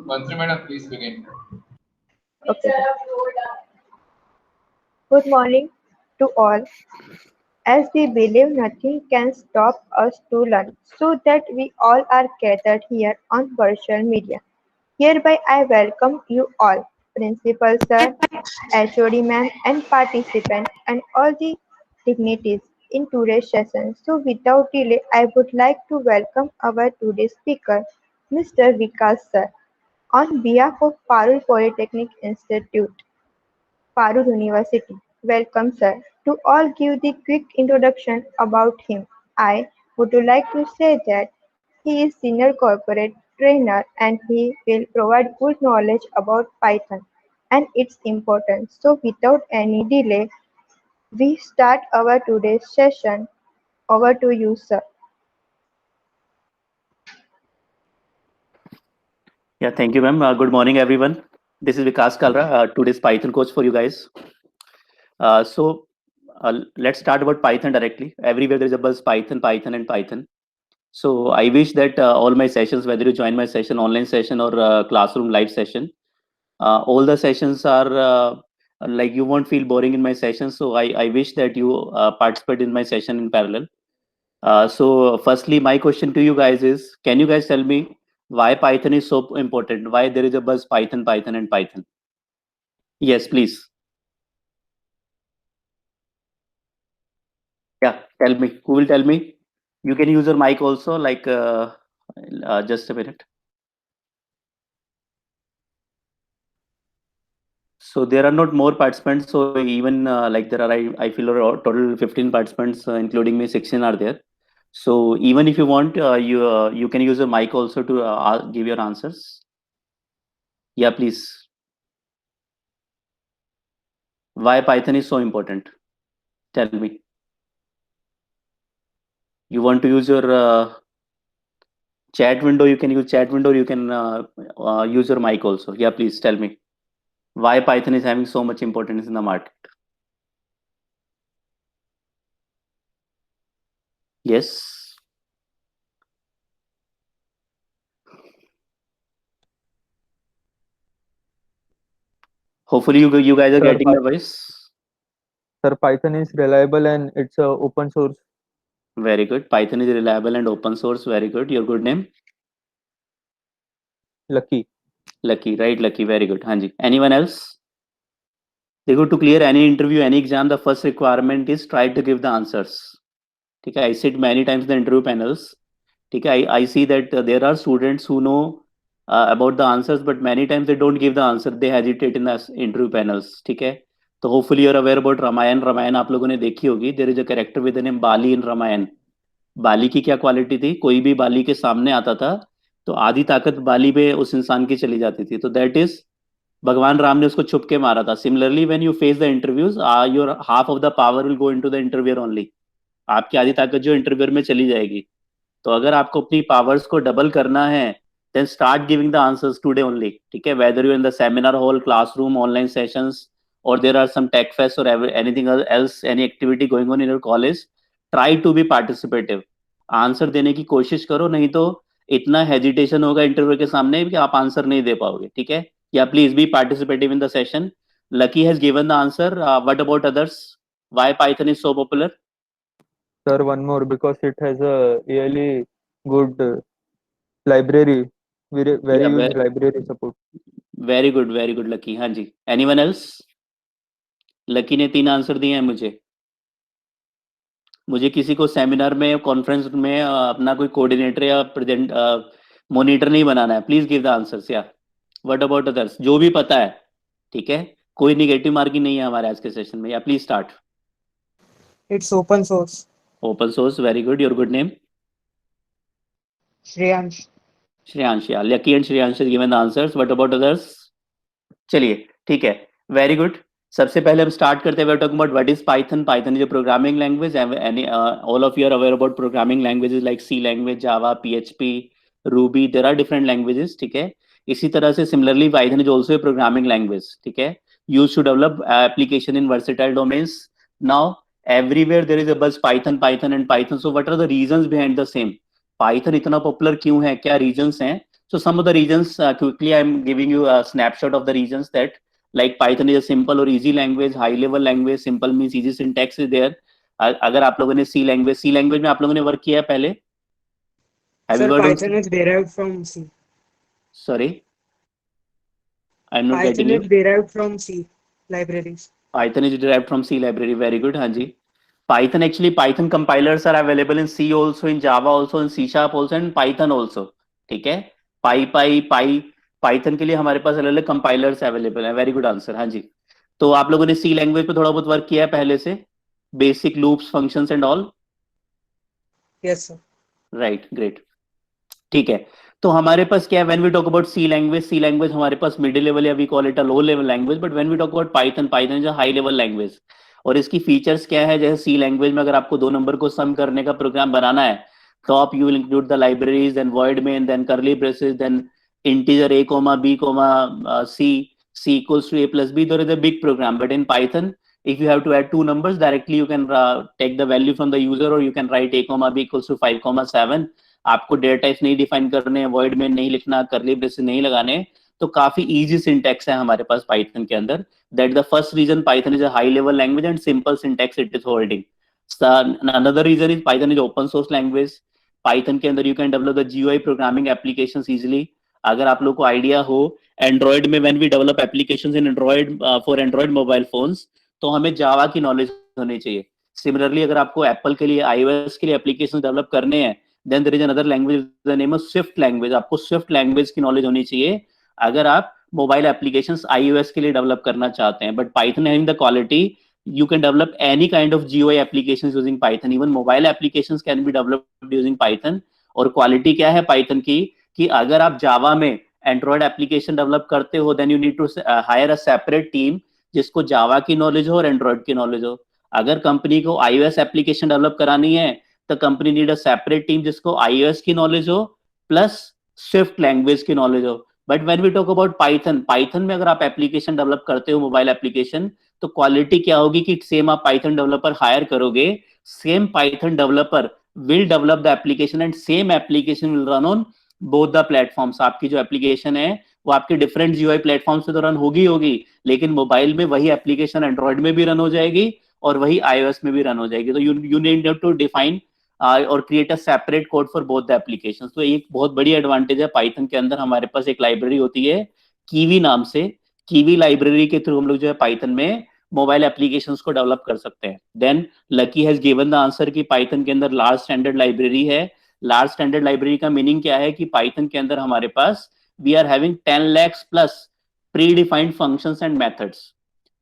Mantri Madam, please begin. Okay. Good morning to all. As we believe nothing can stop us to learn, so that we all are gathered here on virtual media. Hereby I welcome you all, Principal Sir, HOD Ma'am and participants and all the dignitaries in today's session. So without delay, I would like to welcome our today's speaker, Mr. Vikas Sir, on behalf of Parul Polytechnic Institute. Parur University. Welcome sir. To all give the quick introduction about him. I would like to say that he is senior corporate trainer and he will provide good knowledge about Python and its importance. So without any delay, we start our today's session. Over to you, sir. Yeah, thank you, ma'am. Good morning, everyone. This is Vikas Kalra, today's Python coach for you guys. Let's start about Python directly. Everywhere there is a buzz Python, Python, and Python. So I wish that all my sessions, whether you join my session, online session or classroom live session, all the sessions are like you won't feel boring in my session. So I wish that you participate in my session in parallel. So firstly, my question to you guys is, can you guys tell me why Python is so important? Why there is a buzz Python, Python, and Python? Yes, please. Yeah, tell me. Who will tell me? You can use your mic also, like just a minute. So there are not more participants. So even like there are, I feel total 15 participants, including me, 16 are there. So even if you want, you can use your mic also to give your answers. Yeah, please. Why Python is so important? Tell me. You want to use your chat window? You can use chat window. You can use your mic also. Yeah, please tell me why Python is having so much importance in the market. Yes. Hopefully you guys are getting the voice. Sir, Python is reliable and it's open source. Very good. Python is reliable and open source. Very good. Your good name? Lucky. Lucky, right? Lucky. Very good. Hanji. Anyone else? They go to clear any interview, any exam. The first requirement is try to give the answers. Okay, I sit many times in the interview panels. Okay, I see that there are students who know about the answers, but many times they don't give the answer. They hesitate in the interview panels. ठीक है? तो hopefully you're aware about Ramayan. Ramayan आप लोगों ने देखी होगी. There is a character with the name Bali in Ramayan. बाली की क्या क्वालिटी थी? कोई भी बाली के सामने आता था तो आधी ताकत बाली पे उस इंसान की चली जाती थी. तो दैट इज भगवान राम ने उसको छुप के मारा था. Similarly when you face the interviews, your half of the power will go into the interviewer only. आपकी आधी ताकत जो इंटरव्यूअर में चली जाएगी. तो अगर आपको अपनी पावर्स को डबल करना है, then start giving the answers today only. ठीक है, whether you in the seminar hall, classroom, online sessions, और there are some tech fest और anything else, any activity going on in your college, try to be participative. Answer देने की कोशिश करो, नहीं तो इतना हेजिटेशन होगा इंटरव्यू के सामने कि आप आंसर नहीं दे पाओगे. ठीक है, या please be participative in the session. Lucky has given the answer. What about others? Why Python is so popular? Sir, one more, because it has a really good library, very huge library support. Very good, Lucky. हाँ जी. Anyone else? Lucky ने 3 answer दिए हैं मुझे किसी को seminar में, conference में अपना कोई कोऑर्डिनेटर या प्रेजेंट मॉनिटर नहीं बनाना है. Please give the answers. या व्हाट अबाउट अदर्स? जो भी पता है. ठीक है, कोई नेगेटिव मार्किंग नहीं है हमारे आज के सेशन में. या please start. It's open source. Open source. Very good. Your good name? Shreyansh. Shreyansh. Yeah, Lucky and Shreyansh has given the answers. What about others? चलिए, ठीक है. Very good. सबसे पहले हम स्टार्ट करते हैं. Talking about what is Python. Python is a programming language. All of you are aware about programming languages like C language, Java, PHP, Ruby. There are different languages. ठीक है, इसी तरह से similarly Python is also a programming language. ठीक है, used to develop application in versatile domains. Now everywhere there is a buzz python, python and python. So what are the reasons behind the same? python इतना popular क्यों है? क्या reasons हैं So some of the reasons, quickly I'm giving you a snapshot of the reasons that like Python is a simple or easy language, high level language. Simple means easy syntax is there. अगर आप लोगों ने सी language में आप लोगों ने work किया है पहले? Have you Sir, worked on Python is derived from C. Sorry, I'm not getting Python you. is derived from C libraries. Python is derived from C library. Very good, हाँ जी. Python, actually Python compilers are available in C also, in Java also, in C Sharp also, and Python also. ठीक है. Python के लिए हमारे पास अलग अलग compilers available है. Very good answer. हाँ जी. तो आप लोगों ने सी लैंग्वेज पे थोड़ा बहुत वर्क किया है पहले से, basic loops, functions and all. Yes, sir. Right, great. ठीक है. तो हमारे पास क्या है, when we talk about C language हमारे पास मिडिल लेवल या we call it a low level language, but when we talk about Python is a high level language. और इसकी फीचर्स क्या है, जैसे सी लैंग्वेज में अगर आपको 2 नंबर को सम करने का प्रोग्राम बनाना है, top you will include the libraries, then void main, then curly braces, then integer a comma b comma c equals to a plus b. There is a big program, but in Python if you have to add 2 numbers directly, you can take the value from the user, or you can write a comma b equals to 5 comma 7. आपको data types नहीं define करने हैं, void में नहीं लिखना, करली braces नहीं लगाने, तो काफी इजी सिंटैक्स है हमारे पास पाइथन के अंदर. That the first reason Python is a high level language and simple syntax it is holding. Another reason is Python is open source language. Python के अंदर you can develop the GUI programming applications easily. अगर आप लोग को idea हो, Android में when we develop applications in Android for Android mobile phones, तो हमें जावा की नॉलेज होनी चाहिए. सिमिलरली अगर आपको एप्पल के लिए, आईओएस के लिए एप्लीकेशन डेवलप करने हैं, then there is another language, the name of Swift language. आपको स्विफ्ट लैंग्वेज की नॉलेज होनी चाहिए अगर आप मोबाइल एप्लीकेशंस आईओएस के लिए डेवलप करना चाहते हैं. But Python having the quality, you can develop any kind of GUI applications using Python. Even mobile applications can be developed using Python. और क्वालिटी क्या है पाइथन की, कि अगर आप जावा में एंड्रॉइड एप्लीकेशन डेवलप करते हो, then you need to hire a separate team जिसको जावा की नॉलेज हो और एंड्रॉइड की नॉलेज हो. अगर कंपनी को iOS एप्लीकेशन डेवलप करानी है, तो company need a separate team जिसको iOS की नॉलेज हो प्लस स्विफ्ट लैंग्वेज की नॉलेज हो. But when we talk about Python में अगर आप एप्लीकेशन डेवलप करते हो, मोबाइल एप्लीकेशन, तो क्वालिटी क्या होगी कि सेम आप पाइथन डेवलपर हायर करोगे, same Python developer will develop the application and same application will run on both the platforms. आपकी जो एप्लीकेशन है वो आपके डिफरेंट जीयूआई प्लेटफॉर्म्स पे तो रन होगी, लेकिन मोबाइल में वही एप्लीकेशन एंड्रॉइड में भी रन हो जाएगी और वही आईओएस में भी रन हो जाएगी. तो यू नीड टू डिफाइन और create a separate code for both the applications. तो एक बहुत बड़ी एडवांटेज है पाइथन के अंदर. हमारे पास एक लाइब्रेरी होती है कीवी नाम से. कीवी लाइब्रेरी के थ्रू हम लोग जो है पाइथन में मोबाइल एप्लीकेशंस को डेवलप कर सकते हैं. Then Lucky has given the answer कि पाइथन के अंदर लार्ज स्टैंडर्ड लाइब्रेरी है. लार्ज स्टैंडर्ड लाइब्रेरी का मीनिंग क्या है कि पाइथन के अंदर हमारे पास we are having 10 lakhs plus predefined functions and methods.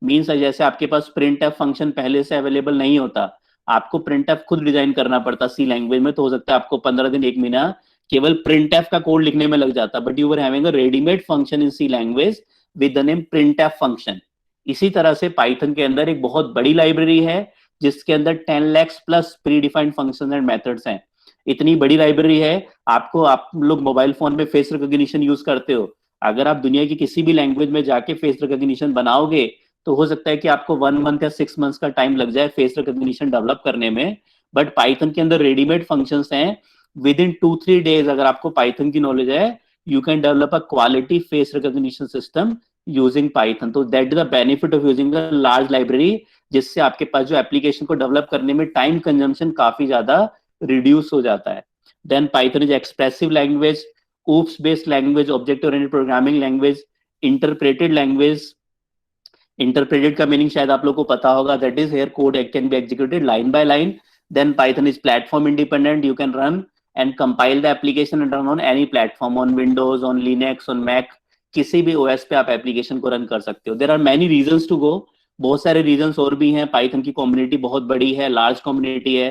Means जैसे आपके पास प्रिंट एफ फंक्शन पहले से अवेलेबल नहीं होता, आपको प्रिंट एफ खुद डिजाइन करना पड़ता सी लैंग्वेज में, तो हो सकता है आपको 15 दिन 1 महीना केवल प्रिंट एफ का कोड लिखने में लग जाता. But you are having a readymade function in C language with the name printf function. इसी तरह से पाइथन के अंदर एक बहुत बड़ी लाइब्रेरी है जिसके अंदर 10 lakhs plus predefined functions and methods हैं. इतनी बड़ी लाइब्रेरी है. आप लोग मोबाइल फोन में फेस रिकॉग्निशन यूज करते हो, अगर आप दुनिया की किसी भी लैंग्वेज में जाके फेस रिकॉग्निशन बनाओगे, तो हो सकता है कि आपको 1 month या 6 months का टाइम लग जाए फेस रिकॉग्निशन डेवलप करने में. बट पाइथन के अंदर रेडीमेड फंक्शंस हैं. विद इन 2-3 days अगर आपको पाइथन की नॉलेज है, you can develop a quality face recognition system using Python. तो that is the benefit of using a large library, जिससे आपके पास जो एप्लीकेशन को डेवलप करने में टाइम कंजम्पशन काफी ज्यादा रिड्यूस हो जाता है. Then Python is expressive language, oops based language, object oriented programming language, interpreted language. Interpreted का मीनिंग शायद आप लोग को पता होगा, that is here code can be executed line by line. Then Python is platform independent, you can run and compile the application and run on any platform, on Windows, on Linux, on Mac. किसी भी OS पे आप application को run कर सकते हो. There are many reasons to go. बहुत सारे reasons और भी हैं. पाइथन की कम्युनिटी बहुत बड़ी है, लार्ज कम्युनिटी है.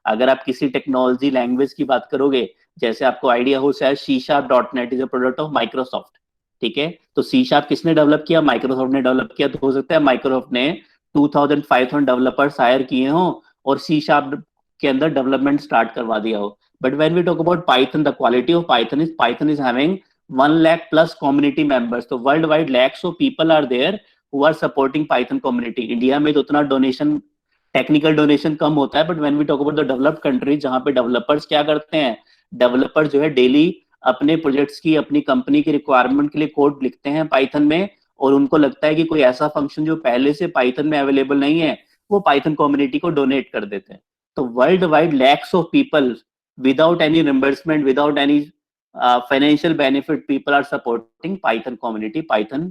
अगर आप किसी टेक्नोलॉजी लैंग्वेज की बात करोगे, जैसे आपको आइडिया हो शायद C#.NET is a product of Microsoft. ठीक है, तो C# किसने डेवलप किया? माइक्रोसॉफ्ट ने डेवलप किया. तो हो सकता है माइक्रोसॉफ्ट ने 2000-5000 डेवलपर्स हायर किए हों और C# के अंदर डेवलपमेंट स्टार्ट करवा दिया हो. But when we talk about Python, the quality of Python is having 1 lakh plus community members. So worldwide lakhs of people are there who are supporting Python community. India में तो उतना donation, technical donation कम होता है. But when we talk about the developed country, जहाँ पे developers क्या करते हैं, डेवलपर जो है डेली अपने प्रोजेक्ट्स की, अपनी कंपनी की रिक्वायरमेंट के लिए कोड लिखते हैं पाइथन में, और उनको लगता है कि कोई ऐसा फंक्शन जो पहले से पाइथन में अवेलेबल नहीं है, वो पाइथन कम्युनिटी को डोनेट कर देते हैं। तो world wide lakhs of people without any reimbursement, without any financial benefit, people are supporting Python community, Python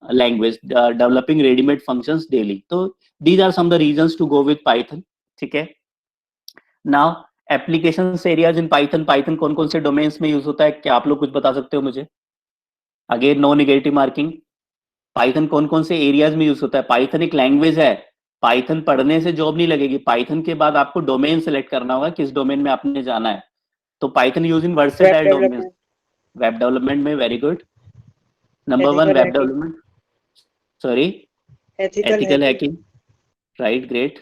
language, developing ready-made functions daily. So these are some of the reasons to go with Python. ठीक है। Now applications areas in Python, Python कौन कौन से domains में use होता है, क्या आप लोग कुछ बता सकते हो मुझे? Again no negative marking. Python कौन कौन से एरियाज में यूज होता है? पाइथन एक लैंग्वेज है, पाइथन पढ़ने से जॉब नहीं लगेगी, पाइथन के बाद आपको डोमेन सेलेक्ट करना होगा किस डोमेन में आपने जाना है। तो Python use in versatile domain. Web development में very good. Number 1 web development, sorry ethical hacking, right, great.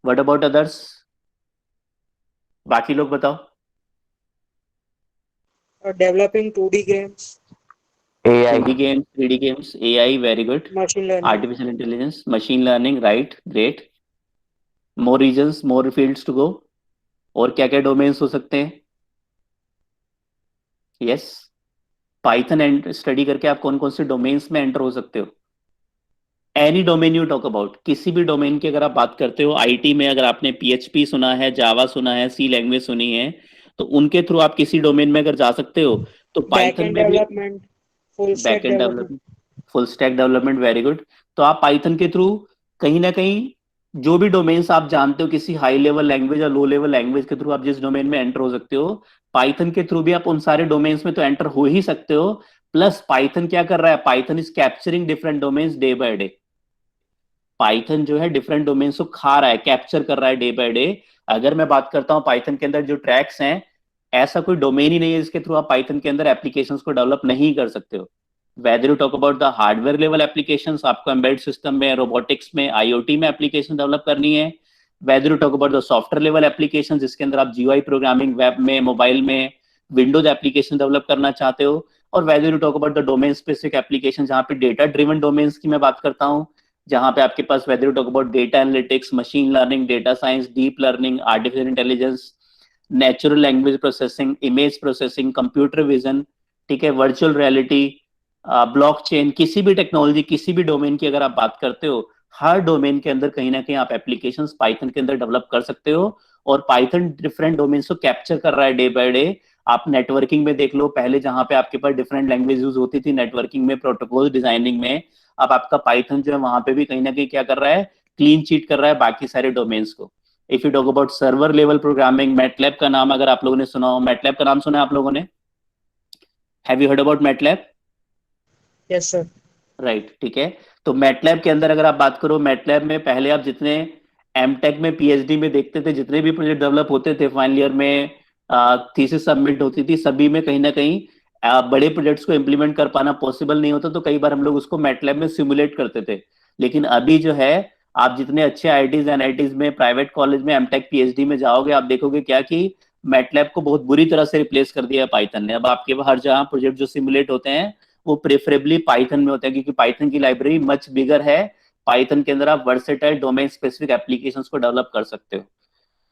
What about others? बाकी लोग बताओ। Developing 2D games, AI, 2D games, 3D games, AI, very good. Machine learning, artificial intelligence, machine learning, right, great. More reasons, more fields to go. और क्या क्या domains हो सकते हैं? Yes, Python study करके आप कौन कौन से डोमेन्स में एंटर हो सकते हो? Any domain you talk about, किसी भी डोमेन की अगर आप बात करते हो, आईटी में अगर आपने PHP सुना है, जावा सुना है, सी लैंग्वेज सुनी है, तो उनके थ्रू आप किसी डोमेन में अगर जा सकते हो, तो पाइथन बैकएंड में भी development, full stack backend development, development, full stack development, very good. तो आप पाइथन के थ्रू कहीं ना कहीं जो भी डोमेन्स आप जानते हो, किसी हाई लेवल लैंग्वेज या लो लेवल लैंग्वेज के थ्रू आप जिस डोमेन में एंटर हो सकते हो, पाइथन के थ्रू भी आप उन सारे डोमेन्स में तो एंटर हो ही सकते हो। प्लस पाइथन क्या कर रहा है? Python is capturing different domains day by day. Python जो है डिफरेंट डोमेन्स को खा रहा है, कैप्चर कर रहा है डे बाय डे। अगर मैं बात करता हूँ पाइथन के अंदर जो ट्रैक्स हैं, ऐसा कोई डोमेन ही नहीं है जिसके थ्रू आप पाइथन के अंदर एप्लीकेशंस को डेवलप नहीं कर सकते हो। Weather you talk about the hardware level applications, आपको एम्बेडेड सिस्टम में, रोबोटिक्स में, IoT में एप्लीकेशन डेवलप करनी है। Whether you talk about the software level application, जिसके अंदर आप GUI प्रोग्रामिंग, वेब में, मोबाइल में, विंडोज एप्लीकेशन डेवलप करना चाहते हो। और whether you talk about the domain specific application, जहां पे डेटा ड्रिवन डोमेन्स की मैं बात करता हूँ, जहां पे आपके पास whether you talk about data analytics, machine learning, data science, deep learning, artificial intelligence, natural language processing, image processing, computer vision, ठीक है, वर्चुअल रियलिटी, ब्लॉकचेन, किसी भी टेक्नोलॉजी, किसी भी डोमेन की अगर आप बात करते हो, हर डोमेन के अंदर कहीं ना कहीं आप एप्लीकेशंस पाइथन के अंदर डेवलप कर सकते हो। और पाइथन डिफरेंट डोमेन्स को कैप्चर कर रहा है डे बाय डे। आप नेटवर्किंग में देख लो, पहले जहां पे आपके पास डिफरेंट लैंग्वेज यूज होती थी नेटवर्किंग में, प्रोटोकॉल डिजाइनिंग में, अब आपका पाइथन जो है वहां पे भी कहीं ना कहीं क्या कर रहा है? क्लीन चीट कर रहा है बाकी सारे डोमेन्स को। If you talk about server level programming, MATLAB का नाम अगर आप लोगों ने सुना हो, मैटलैब का नाम सुना है आप लोगों ने? Have you heard about MATLAB? Yes sir, right, ठीक है। तो मैटलैब के अंदर अगर आप बात करो, मैटलैब में पहले आप जितने एमटेक में, PhD में देखते थे, जितने भी प्रोजेक्ट डेवलप होते थे फाइनल ईयर में, थीसिस सबमिट होती थी, सभी में कहीं ना कहीं बड़े प्रोजेक्ट्स को इम्प्लीमेंट कर पाना पॉसिबल नहीं होता, तो कई बार हम लोग उसको मैटलैब में सिमुलेट करते थे। लेकिन अभी जो है, आप जितने अच्छे IITs NITs में, प्राइवेट कॉलेज में एमटेक PhD में जाओगे, आप देखोगे क्या कि मैटलैब को बहुत बुरी तरह से रिप्लेस कर दिया है पाइथन ने। अब आपके हर जगह प्रोजेक्ट जो सिमुलेट होते हैं वो प्रेफरेबली पाइथन में होता है, क्योंकि पाइथन की लाइब्रेरी मच बिगर है। पाइथन के अंदर आप वर्सेटाइल डोमेन स्पेसिफिक एप्लीकेशंस को डेवलप कर सकते हो।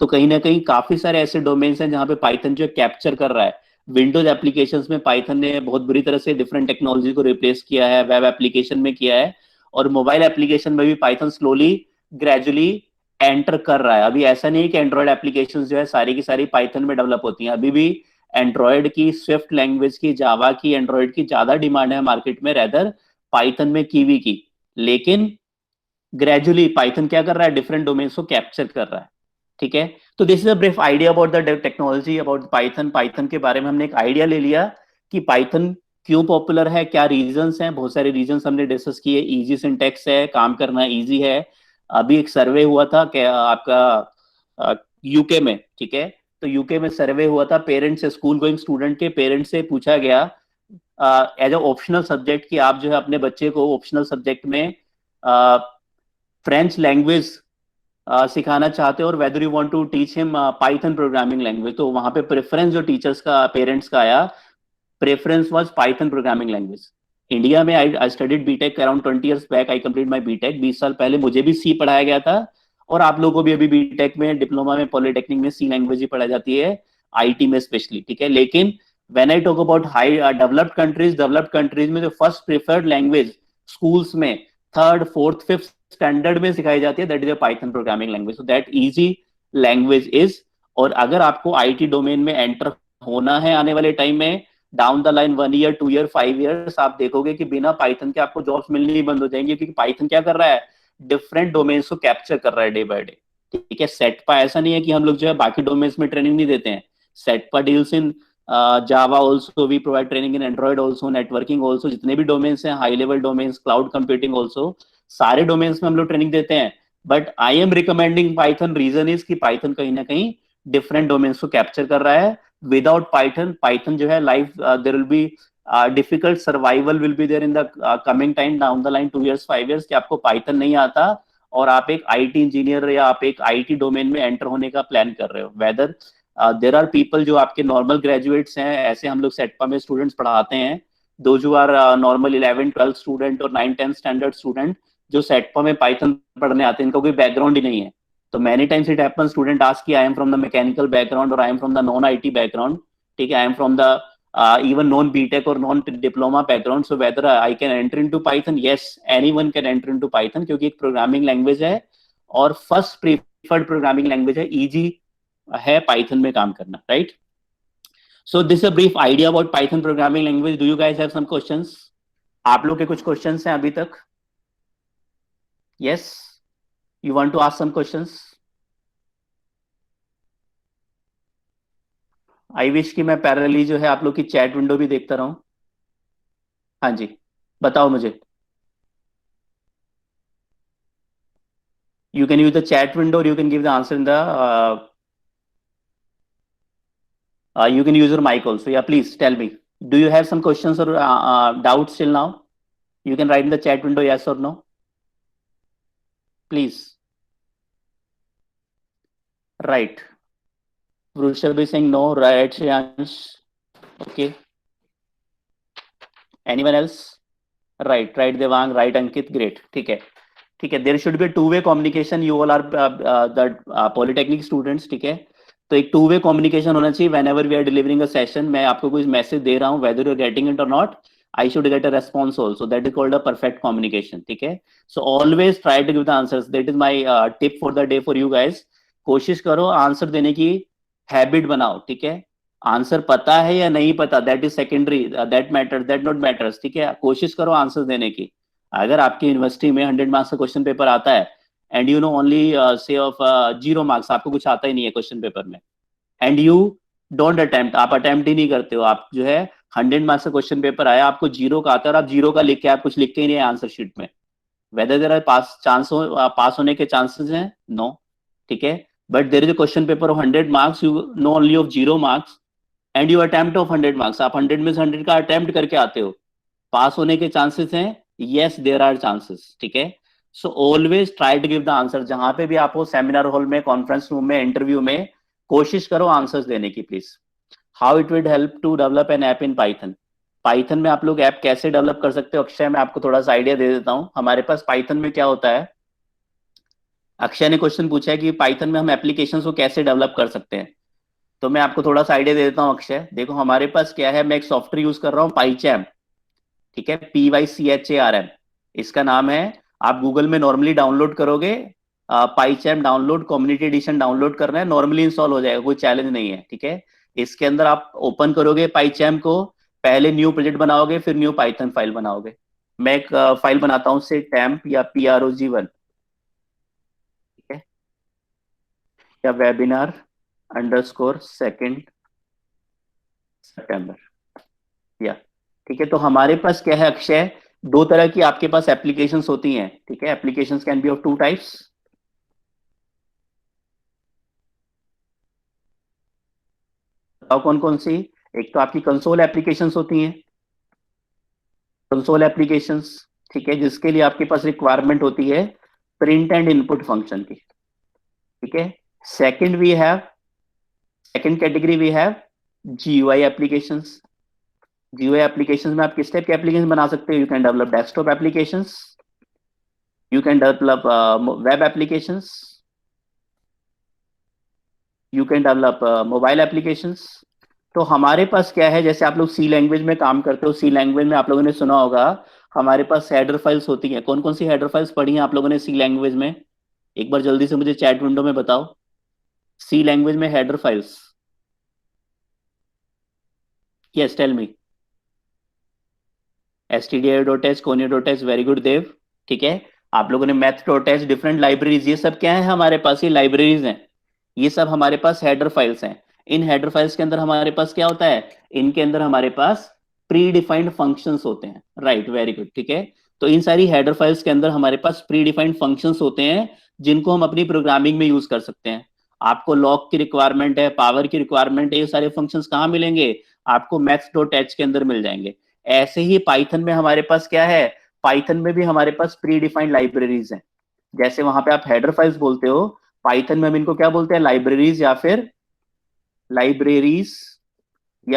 तो कहीं ना कहीं काफी सारे ऐसे डोमेन्स हैं जहां पे पाइथन जो कैप्चर कर रहा है। विंडोज एप्लीकेशंस में पाइथन ने बहुत बुरी तरह से डिफरेंट टेक्नोलॉजी को रिप्लेस किया है, वेब एप्लीकेशन में किया है, और मोबाइल एप्लीकेशन में भी पाइथन स्लोली ग्रेजुअली एंटर कर रहा है। अभी ऐसा नहीं है कि एंड्रॉइड एप्लीकेशन जो है सारी की सारी पाइथन में डेवलप होती हैं, अभी भी एंड्रॉइड की, स्विफ्ट लैंग्वेज की, जावा की, एंड्रॉइड की ज्यादा डिमांड है मार्केट में, रेदर पाइथन में कीवी की। लेकिन ग्रेजुअली पाइथन क्या कर रहा है? डिफरेंट डोमेन्स को कैप्चर कर रहा है। ठीक है, तो this is a brief idea about the technology, about Python. Python के बारे में हमने एक आइडिया ले लिया कि पाइथन क्यों पॉपुलर है, क्या रीजंस हैं, बहुत सारे रीजंस हमने डिस्कस किए। इजी सिंटैक्स है, काम करना इजी है। अभी एक सर्वे हुआ था क्या आपका यूके में, ठीक है, तो यूके में सर्वे हुआ था, पेरेंट्स से, स्कूल गोइंग स्टूडेंट के पेरेंट्स से पूछा गया एज अ ऑप्शनल सब्जेक्ट कि आप जो है अपने बच्चे को ऑप्शनल सब्जेक्ट में फ्रेंच लैंग्वेज सिखाना चाहते हो, और whether you want to teach him Python programming language. तो वहां पे प्रेफरेंस जो टीचर्स का, पेरेंट्स का आया, preference was Python programming language. India में I studied BTech around 20 years back, I complete my BTech. 20 साल पहले मुझे भी सी पढ़ाया गया था, और आप लोगों को भी अभी बीटेक में, डिप्लोमा में, पॉलिटेक्निक में सी लैंग्वेज ही पढ़ाई जाती है। आईटी में स्पेशली, ठीक है। लेकिन when I talk about high developed countries में जो फर्स्ट प्रेफर्ड लैंग्वेज स्कूल्स में थर्ड फोर्थ फिफ्थ स्टैंडर्ड में सिखाई जाती है, that is a Python programming language. So that easy language is, और अगर आपको आईटी डोमेन में एंटर होना है आने वाले टाइम में, down the line 1 year 2 year 5 years, आप देखोगे कि बिना पाइथन के आपको जॉब्स मिलनी ही बंद हो जाएंगी, क्योंकि पाइथन क्या कर रहा है, डिफरेंट डोमेन्स को कैप्चर कर रहा है डे बाय डे, ठीक है। सेटपा ऐसा नहीं है कि हम लोग जो है बाकी डोमेन्स में ट्रेनिंग नहीं देते हैं। सेटपा deals in Java also, we provide training in Android also, networking also, जितने भी डोमेन्स हैं high level domains, cloud computing also, सारे डोमेन्स में हम लोग ट्रेनिंग देते हैं। But I am recommending Python, reason is कि पाइथन कहीं ना कहीं डिफरेंट डोमेन्स को कैप्चर कर रहा है। विदाउट पाइथन जो है life there will be difficult survival will be there in the coming time down the line 2 years 5 years, कि आपको पाइथन नहीं आता और आप एक आईटी इंजीनियर या आप एक आईटी डोमेन में एंटर होने का प्लान कर रहे हो। वेदर देर आर पीपल जो आपके नॉर्मल ग्रेजुएट्स हैं, ऐसे हम लोग सेटपा में स्टूडेंट्स पढ़ाते हैं, दो जो आर नॉर्मल 11-12 स्टूडेंट और 9-10 स्टैंडर्ड स्टूडेंट जो सेटपा में पाइथन पढ़ने आते हैं, इनका कोई बैकग्राउंड ही नहीं है। तो many times it happen student ask कि I am from the mechanical background और I am from the non IT background, ठीक है, I am from the even non-BTech or non-diploma background, so whether I can enter into Python? Yes, anyone can enter into Python, क्योंकि एक programming language है और first preferred programming language है, easy है Python में काम करना, right. So this a brief idea about Python programming language. Do you guys have some questions? आप लोग के कुछ क्वेश्चंस हैं अभी तक? Yes, you want to ask some questions? I wish कि मैं पैरेलली जो है आप लोग की चैट विंडो भी देखता रहूं। हाँ जी, बताओ मुझे। You can use the chat window or you can give the answer in the you can use your mic also. Yeah, please tell me, do you have some questions or doubts till now? You can write in the chat window yes or no, please. Right, Vrushabh is saying no, right, Shreyansh, okay. Anyone else? Right, Devang, right, Ankit, great, ठीक है, ठीक है। There should be two way communication, you all are the polytechnic students, ठीक है। तो एक two way communication होना चाहिए whenever we are delivering a session. मैं आपको कोई मैसेज दे रहा हूँ, whether you are getting it और not, I should get a response also, that is called a perfect communication, ठीक है। So always try to give the answers, that is my tip for the day for you guys. कोशिश करो answer देने की habit बनाओ, ठीक है। Answer पता है या नहीं पता, that is secondary, that matters, that not matters, ठीक है। कोशिश करो आंसर देने की। अगर आपकी यूनिवर्सिटी में 100 मार्क्स का क्वेश्चन पेपर आता है and you know only say of 0 marks, आपको कुछ आता ही नहीं है क्वेश्चन पेपर में, एंड यू डोंट अटेम्प्ट, आप अटेम्प्ट ही नहीं करते हो, आप जो है 100 मार्क्स का क्वेश्चन पेपर आया, आपको 0 का आता है और आप 0 का लिख के आप कुछ लिख के ही नहीं है आंसर शीट में, वेदर देयर आर पास होने के चांसेस हैं? नो, ठीक है। But there is a question paper of 100 marks, you know only of 0 marks and you attempt of 100 marks, आप 100 में से 100 का अटेम्प्ट करके आते हो, पास होने के चांसेस हैं? यस, देयर आर चांसेस, ठीक है। So always try to give the answer, जहां पे भी आप हो, सेमिनार हॉल में, कॉन्फ्रेंस रूम में, इंटरव्यू में, कोशिश करो आंसर्स देने की please. How it will help to develop an app in Python? Python में आप लोग ऐप कैसे डेवलप कर सकते हो? अक्षय, मैं आपको थोड़ा सा आइडिया दे देता हूं। हमारे पास पाइथन में क्या होता है, अक्षय ने क्वेश्चन पूछा है कि पाइथन में हम एप्लीकेशन को कैसे डेवलप कर सकते हैं, तो मैं आपको थोड़ा सा आइडिया दे देता हूं अक्षय। देखो हमारे पास क्या है, मैं एक सॉफ्टवेयर यूज कर रहा हूँ पाइचैम, ठीक है, PYCHARM इसका नाम है। आप गूगल में नॉर्मली डाउनलोड करोगे, पाइचैम डाउनलोड, कम्युनिटी एडिशन डाउनलोड करना है, नॉर्मली इंस्टॉल हो जाएगा, कोई चैलेंज नहीं है, ठीक है। इसके अंदर आप ओपन करोगे पाइचैम को, पहले न्यू प्रोजेक्ट बनाओगे, फिर न्यू पाइथन फाइल बनाओगे। मैं एक फाइल बनाता हूँ से टैम्प या PROG1, ठीक है, या वेबिनार _2 सितंबर, या ठीक है। तो हमारे पास क्या है अक्षय, दो तरह की आपके पास एप्लीकेशंस होती हैं, ठीक है। Applications can be of 2 types, बताओ कौन कौन सी। एक तो आपकी कंसोल एप्लीकेशंस होती हैं, कंसोल एप्लीकेशंस, ठीक है, जिसके लिए आपके पास रिक्वायरमेंट होती है प्रिंट एंड इनपुट फंक्शन की, ठीक है। Second category we have GUI applications. GUI applications में आप किस टाइप के एप्लीकेशन बना सकते हो? You can develop desktop applications, you can develop web applications, you can develop mobile applications. तो हमारे पास क्या है, जैसे आप लोग सी लैंग्वेज में काम करते हो, सी लैंग्वेज में आप लोगों ने सुना होगा हमारे पास हेडर फाइल्स होती हैं। कौन कौन सी हेडर फाइल्स पढ़ी हैं आप लोगों ने सी लैंग्वेज में? एक बार जल्दी से मुझे चैट विंडो में बताओ, सी लैंग्वेज में header files. Yes, tell me. stdio.h, conio.h, very good Dev. ठीक है, आप लोगों ने math.h, डिफरेंट लाइब्रेरीज, ये सब क्या है हमारे पास? ये लाइब्रेरीज हैं, ये सब हमारे पास हेडर फाइल्स हैं। इन हेडर फाइल्स के अंदर हमारे पास क्या होता है? इनके अंदर हमारे पास प्री डिफाइंड फंक्शंस होते हैं। Right, very good. ठीक है, तो इन सारी हेडर फाइल्स के अंदर हमारे पास प्री डिफाइंड फंक्शंस होते हैं जिनको हम अपनी प्रोग्रामिंग में यूज कर सकते हैं। आपको लॉग की रिक्वायरमेंट है, पावर की रिक्वायरमेंट है, ये सारे फंक्शंस कहाँ मिलेंगे? आपको maths.h के अंदर मिल जाएंगे। ऐसे ही पाइथन में हमारे पास क्या है? पाइथन में भी हमारे पास प्री डिफाइंड लाइब्रेरीज हैं। जैसे वहां पे आप हेडर फाइल्स बोलते हो, पाइथन में हम इनको क्या बोलते हैं? लाइब्रेरीज, या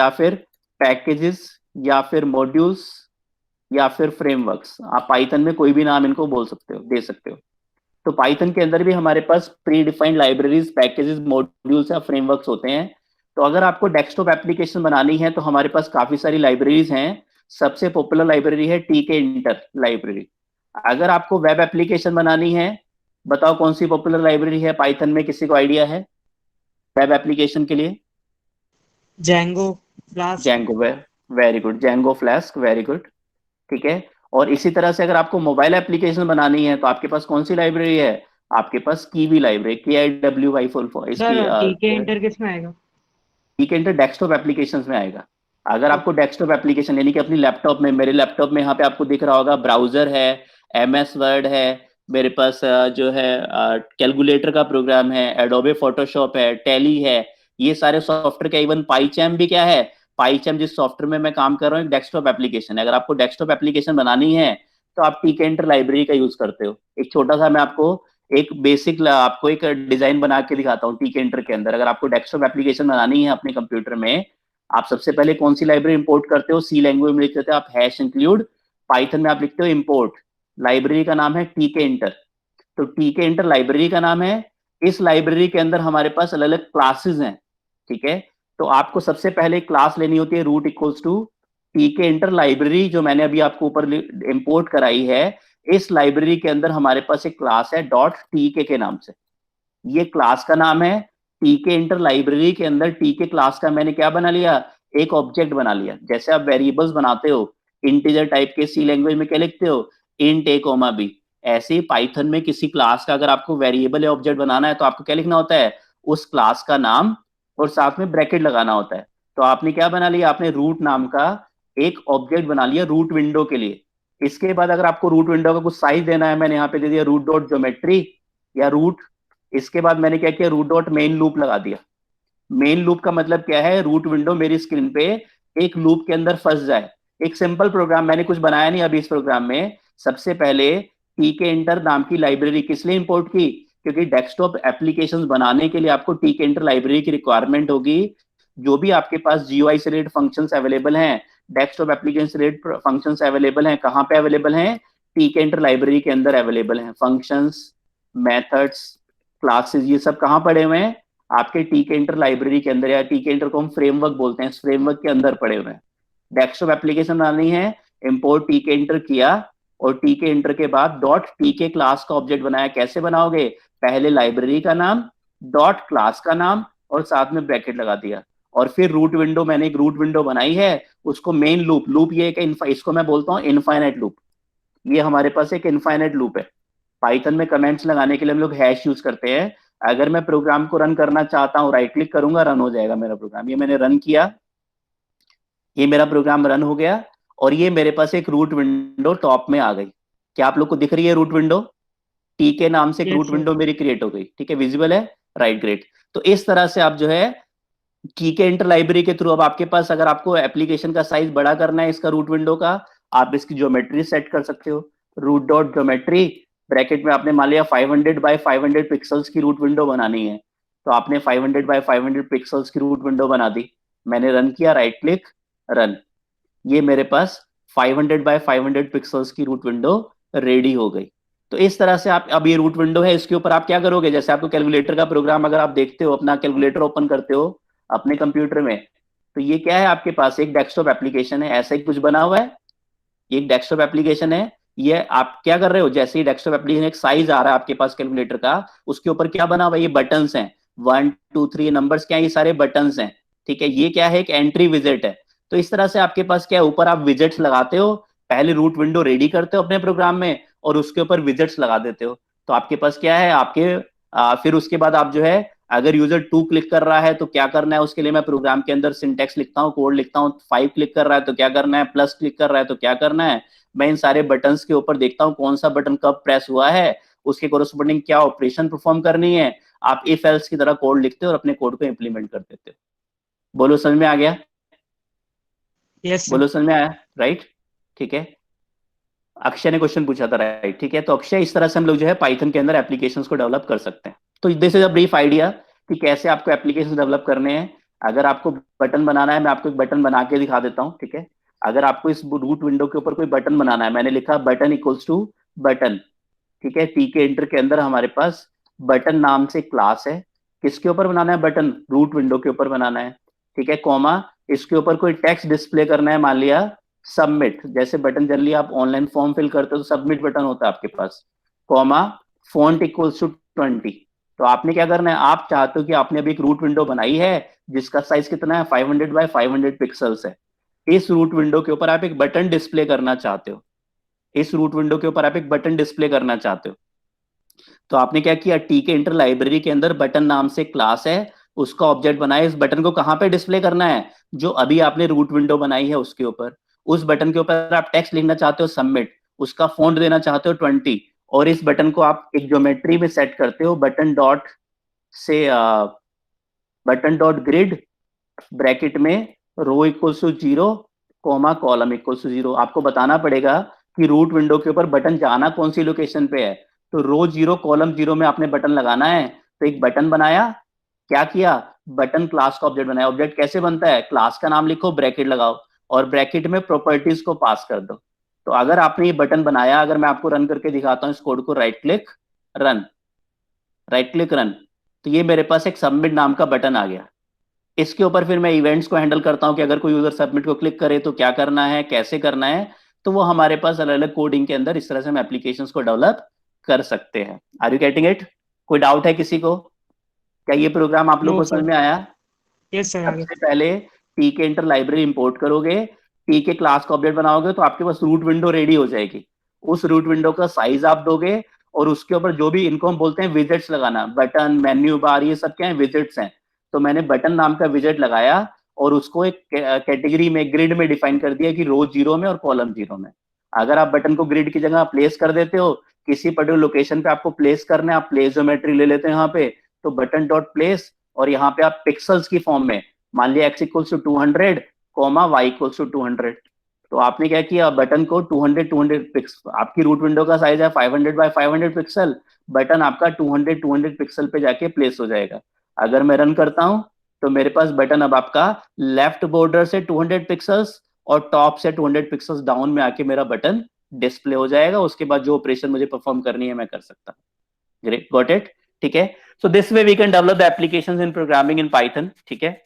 फिर पैकेजेस, या फिर मॉड्यूल्स, या फिर फ्रेमवर्क्स। आप पाइथन में कोई भी नाम इनको बोल सकते हो, दे सकते हो। तो पाइथन के अंदर भी हमारे पास predefined libraries, packages, modules या फ्रेमवर्क्स होते हैं। तो अगर आपको डेस्कटॉप एप्लीकेशन बनानी है तो हमारे पास काफी सारी लाइब्रेरीज हैं। सबसे पॉपुलर लाइब्रेरी है टीके इंटर लाइब्रेरी। अगर आपको वेब एप्लीकेशन बनानी है, बताओ कौन सी पॉपुलर लाइब्रेरी है पाइथन में? किसी को आइडिया है वेब एप्लीकेशन के लिए? Django, Flask, Django, very good, Django flask, very good. ठीक है, और इसी तरह से अगर आपको मोबाइल एप्लीकेशन बनानी है तो आपके पास कौन सी लाइब्रेरी है? आपके पास Kivy library, KIWY full form इसकी। सर टीके इंटर किस में आएगा? ठीक है, डेस्कटॉप एप्लीकेशंस में आएगा। अगर आपको डेस्कटॉप एप्लीकेशन यानी कि अपनी लैपटॉप में, मेरे लैपटॉप में यहाँ पे आपको दिख रहा होगा ब्राउजर है, MS वर्ड है, मेरे पास जो है कैलकुलेटर का प्रोग्राम है, एडोबे फोटोशॉप है, टैली है, ये सारे सॉफ्टवेयर का, इवन पाईचैम भी क्या है? पाईचैम जिस सॉफ्टवेयर में मैं काम कर रहा हूँ, एक डेस्कटॉप एप्लीकेशन है। अगर आपको डेस्कटॉप एप्लीकेशन बनानी है तो आप टीकेंटर लाइब्रेरी का यूज करते हो। एक छोटा सा मैं आपको एक बेसिक आपको एक डिजाइन बना के दिखाता हूँ टीकेंटर के अंदर। अगर आपको डेस्कटॉप एप्लीकेशन बनानी है अपने कंप्यूटर में, आप सबसे पहले कौन सी लाइब्रेरी इंपोर्ट करते हो? सी लैंग्वेज में लिखते हो आप हैश इंक्लूड, पाइथन में आप लिखते हो इंपोर्ट। लाइब्रेरी का नाम है टीके इंटर। तो टीके इंटर लाइब्रेरी का नाम है। इस लाइब्रेरी के अंदर हमारे पास अलग अलग क्लासेस हैं। ठीक है, तो आपको सबसे पहले क्लास लेनी होती है रूट इक्वल्स टू टीके इंटर लाइब्रेरी, जो मैंने अभी आपको ऊपर इंपोर्ट कराई है। इस लाइब्रेरी के अंदर हमारे पास एक क्लास है डॉट टीके के नाम से, ये क्लास का नाम है। टीके इंटर लाइब्रेरी के अंदर टीके क्लास का मैंने क्या बना लिया? एक ऑब्जेक्ट बना लिया। जैसे आप वेरिएबल्स बनाते हो इंटीजर टाइप के, सी लैंग्वेज में क्या लिखते हो? इंट ए कॉमा बी। ऐसे ही पाइथन में किसी क्लास का अगर आपको वेरिएबल या ऑब्जेक्ट बनाना है तो आपको क्या लिखना होता है? उस क्लास का नाम और साथ में ब्रैकेट लगाना होता है। तो आपने क्या बना लिया? आपने रूट नाम का एक ऑब्जेक्ट बना लिया रूट विंडो के लिए। इसके बाद अगर आपको रूट विंडो का कुछ साइज देना है, मैंने यहाँ पे दे दिया रूट डॉट ज्योमेट्री या रूट। इसके बाद मैंने क्या किया? रूट डॉट मेन लूप लगा दिया। मेन लूप का मतलब क्या है? रूट विंडो मेरी स्क्रीन पे एक लूप के अंदर फंस जाए। एक सिंपल प्रोग्राम, मैंने कुछ बनाया नहीं अभी इस प्रोग्राम में। सबसे पहले टीके इंटर नाम की लाइब्रेरी किस लिए इंपोर्ट की? क्योंकि डेस्कटॉप एप्लीकेशंस बनाने के लिए आपको टीके इंटर लाइब्रेरी की रिक्वायरमेंट होगी। जो भी आपके पास GUI से रिलेटेड फंक्शंस अवेलेबल हैं, डेस्कटॉप एप्लीकेशन से रिलेटेड फंक्शंस अवेलेबल हैं, कहाँ पे अवेलेबल हैं? टीके इंटर लाइब्रेरी के अंदर अवेलेबल हैं। फंक्शंस, मेथड्स, क्लासेस, ये सब कहाँ पड़े हुए हैं? आपके टीके इंटर लाइब्रेरी के अंदर, या टीके इंटर को हम फ्रेमवर्क बोलते हैं, इस फ्रेमवर्क के अंदर पड़े हुए हैं। डेस्कटॉप एप्लीकेशन बनानी है, इंपोर्ट टीके इंटर किया, और टीके इंटर के बाद डॉट टीके क्लास का ऑब्जेक्ट बनाया। कैसे बनाओगे? पहले लाइब्रेरी का नाम, डॉट क्लास का नाम, और साथ में ब्रैकेट लगा दिया। और फिर रूट विंडो, मैंने एक रूट विंडो बनाई है, उसको मेन लूप, लूप ये इसको मैं बोलता हूँ इनफाइनाइट लूप। ये हमारे पास एक इनफाइनाइट लूप है। पाइथन में कमेंट्स लगाने के लिए हम लोग हैश यूज करते हैं। अगर मैं प्रोग्राम को रन करना चाहता हूं, राइट क्लिक करूंगा, रन हो जाएगा मेरा प्रोग्राम। ये मैंने रन किया, ये मेरा प्रोग्राम रन हो गया, और ये मेरे पास एक रूट विंडो टॉप में आ गई। क्या आप लोग को दिख रही है रूट विंडो? टी के नाम से एक Yes, रूट sir. विंडो मेरी क्रिएट हो गई। ठीक है, विजिबल है? Right, great. तो इस तरह से आप जो है की के इंटर लाइब्रेरी के थ्रू, अब आपके पास अगर आपको एप्लीकेशन का साइज बड़ा करना है इसका रूट विंडो का, आप इसकी ज्योमेट्री सेट कर सकते हो। रूट डॉट ज्योमेट्री, ब्रैकेट में आपने मान लिया 500 बाय 500 पिक्सल्स की रूट विंडो बनानी है, तो आपने 500 बाय 500 पिक्सल्स की रूट विंडो बना दी। मैंने रन किया, राइट क्लिक, रन। ये मेरे पास 500 बाय 500 पिक्सल्स की रूट विंडो रेडी हो गई। तो इस तरह से आप, अब ये रूट विंडो है, इसके ऊपर आप क्या करोगे, जैसे आपको कैलकुलेटर का प्रोग्राम अगर आप देखते हो, अपना कैलकुलेटर ओपन करते हो अपने कंप्यूटर में, तो ये क्या है, आपके पास एक डेस्कटॉप एप्लीकेशन है, ऐसा ही कुछ बना हुआ है, ये एक डेस्कटॉप एप्लीकेशन है। ये आप क्या कर रहे हो, जैसे ही डेस्कटॉप एप्लीकेशन एक साइज आ रहा है आपके पास कैलकुलेटर का, उसके ऊपर क्या बना हुआ है, ये बटन्स हैं, 1 2 3 नंबर्स क्या है, ये सारे बटन्स हैं, ठीक है। ये क्या है, एक एंट्री विजिट है। तो इस तरह से आपके पास क्या है, ऊपर आप विजिट्स लगाते हो, पहले रूट विंडो रेडी करते हो अपने प्रोग्राम में, और उसके ऊपर विजिट्स लगा देते हो। तो आपके पास क्या है, आपके फिर उसके बाद आप जो है, अगर यूजर 2 क्लिक कर रहा है तो क्या करना है, उसके लिए मैं प्रोग्राम के अंदर सिंटेक्स लिखता हूँ, कोड लिखता हूँ। 5 क्लिक कर रहा है तो क्या करना है, प्लस क्लिक कर रहा है तो क्या करना है, मैं इन सारे बटन्स के ऊपर देखता हूँ कौन सा बटन कब प्रेस हुआ है, उसके कोरस्पोंडिंग क्या ऑपरेशन परफॉर्म करनी है। आप इफ एल्स की तरह कोड लिखते हो और अपने कोड को इंप्लीमेंट कर देते हो। बोलो समझ में आ गया? Yes sir. बोलो समझ में आया? राइट, ठीक है। अक्षय ने क्वेश्चन पूछा था, राइट, ठीक है। तो अक्षय, इस तरह से हम लोग जो है पाइथन के अंदर एप्लीकेशंस को डेवलप कर सकते हैं। तो this is a brief idea कि कैसे आपको एप्लीकेशन डेवलप करने हैं। अगर आपको बटन बनाना है, मैं आपको एक बटन बना के दिखा देता हूँ, ठीक है। अगर आपको इस रूट विंडो के ऊपर कोई बटन बनाना है, मैंने लिखा बटन इक्वल्स टू बटन, ठीक है। टी के इंटर के अंदर हमारे पास बटन नाम से क्लास है। किसके ऊपर बनाना है बटन, रूट विंडो के ऊपर बनाना है, ठीक है। कॉमा, इसके ऊपर कोई टेक्स्ट डिस्प्ले करना है, मान लिया सबमिट, जैसे बटन जनरली आप ऑनलाइन फॉर्म फिल करते हो तो सबमिट बटन होता है आपके पास। Comma, font equals to 20। तो आपने क्या करना है, आप चाहते हो कि आपने अभी एक रूट विंडो बनाई है जिसका साइज कितना है, 500 बाय 500 पिक्सल्स है। इस रूट विंडो के ऊपर आप एक बटन डिस्प्ले करना चाहते हो, इस रूट विंडो के ऊपर आप एक बटन डिस्प्ले करना चाहते हो। तो आपने क्या किया, टी के इंटर लाइब्रेरी के अंदर बटन नाम से क्लास है, उसका ऑब्जेक्ट बनाया। इस बटन को कहां पे डिस्प्ले करना है, जो अभी आपने रूट विंडो बनाई है उसके ऊपर। उस बटन के ऊपर आप टेक्स्ट लिखना चाहते हो सबमिट, उसका फॉन्ट देना चाहते हो 20, और इस बटन को आप एक ज्योमेट्री में सेट करते हो, बटन डॉट से बटन डॉट ग्रिड ब्रैकेट में row equals to 0, comma column equals to 0। आपको बताना पड़ेगा कि रूट विंडो के ऊपर बटन जाना कौन सी लोकेशन पे है। तो रो 0 कॉलम 0 में आपने बटन लगाना है। तो एक बटन बनाया, क्या किया, बटन क्लास का ऑब्जेक्ट बनाया। ऑब्जेक्ट कैसे बनता है, क्लास का नाम लिखो, ब्रैकेट लगाओ, और ब्रैकेट में प्रॉपर्टीज को पास कर दो। तो अगर आपने ये बटन बनाया, अगर मैं आपको रन करके दिखाता हूँ इस कोड को, right click run, right click run, तो ये मेरे पास एक सबमिट नाम का बटन आ गया। इसके ऊपर फिर मैं इवेंट्स को हैंडल करता हूं कि अगर कोई यूजर सबमिट को क्लिक करे तो क्या करना है, कैसे करना है। तो वो हमारे पास अलग अलग कोडिंग के अंदर इस तरह से हम एप्लीकेशंस को डेवलप कर सकते हैं। Are you getting it? कोई डाउट है किसी को? क्या ये प्रोग्राम आप लोग नो को सर। समझ में आया? यस सर, आगे। सबसे पहले टी के इंटर लाइब्रेरी इंपोर्ट करोगे, टी के क्लास का ऑब्जेक्ट बनाओगे, तो आपके पास रूट विंडो रेडी हो जाएगी। उस रूट विंडो का साइज आप दोगे, और उसके ऊपर जो भी, इनको हम बोलते हैं विजेट्स लगाना, बटन, मेन्यू बार, ये सब क्या है, विजेट्स हैं। तो मैंने बटन नाम का विजेट लगाया, और उसको एक कैटेगरी में, ग्रिड में डिफाइन कर दिया कि रो 0 में और कॉलम 0 में। अगर आप बटन को ग्रिड की जगह प्लेस कर देते हो, किसी पर्टिकुलर लोकेशन पे आपको प्लेस करना है, आप प्लेस ज्योमेट्री ले लेते हैं यहाँ पे, तो बटन डॉट प्लेस, और यहाँ पे आप पिक्सल्स की फॉर्म में, मान लिया x equals to 200, comma y equals to 200। तो आपने क्या किया, बटन को 200 पिक्सल, आपकी रूट विंडो का साइज है 500 बाय 500 पिक्सल, बटन आपका 200 पिक्सल पे जाके प्लेस हो जाएगा। अगर मैं रन करता हूं तो मेरे पास बटन अब आपका लेफ्ट बॉर्डर से 200 पिक्सल्स और टॉप से 200 पिक्सल्स डाउन में आके मेरा बटन डिस्प्ले हो जाएगा। उसके बाद जो ऑपरेशन मुझे परफॉर्म करनी है मैं कर सकता हूँ। ग्रेट, गॉट इट, ठीक है। So this way we can develop the applications in programming in Python, ठीक है।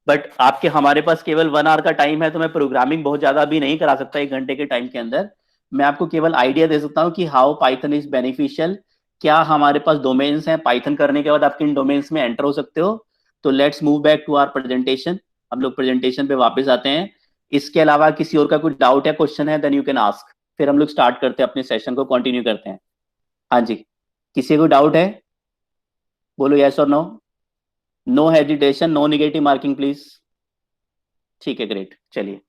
बट आपके, हमारे पास केवल 1 आवर का टाइम है, तो मैं प्रोग्रामिंग बहुत ज्यादा भी नहीं करा सकता 1 घंटे के टाइम के अंदर। मैं आपको केवल आइडिया दे सकता हूँ कि हाउ पाइथन इज बेनिफिशियल। क्या हमारे पास डोमेन्स हैं, पाइथन करने के बाद आप किन डोमेन्स में एंटर हो सकते हो। तो let's move back to our presentation. हम लोग प्रेजेंटेशन पे वापस आते हैं। इसके अलावा किसी और का कुछ डाउट या क्वेश्चन है, देन यू कैन आस्क। फिर हम लोग स्टार्ट करते हैं अपने सेशन को, कंटिन्यू करते हैं। हाँ जी, किसी को डाउट है, बोलो यस और no. No hesitation, no negative marking please. ठीक है, ग्रेट, चलिए,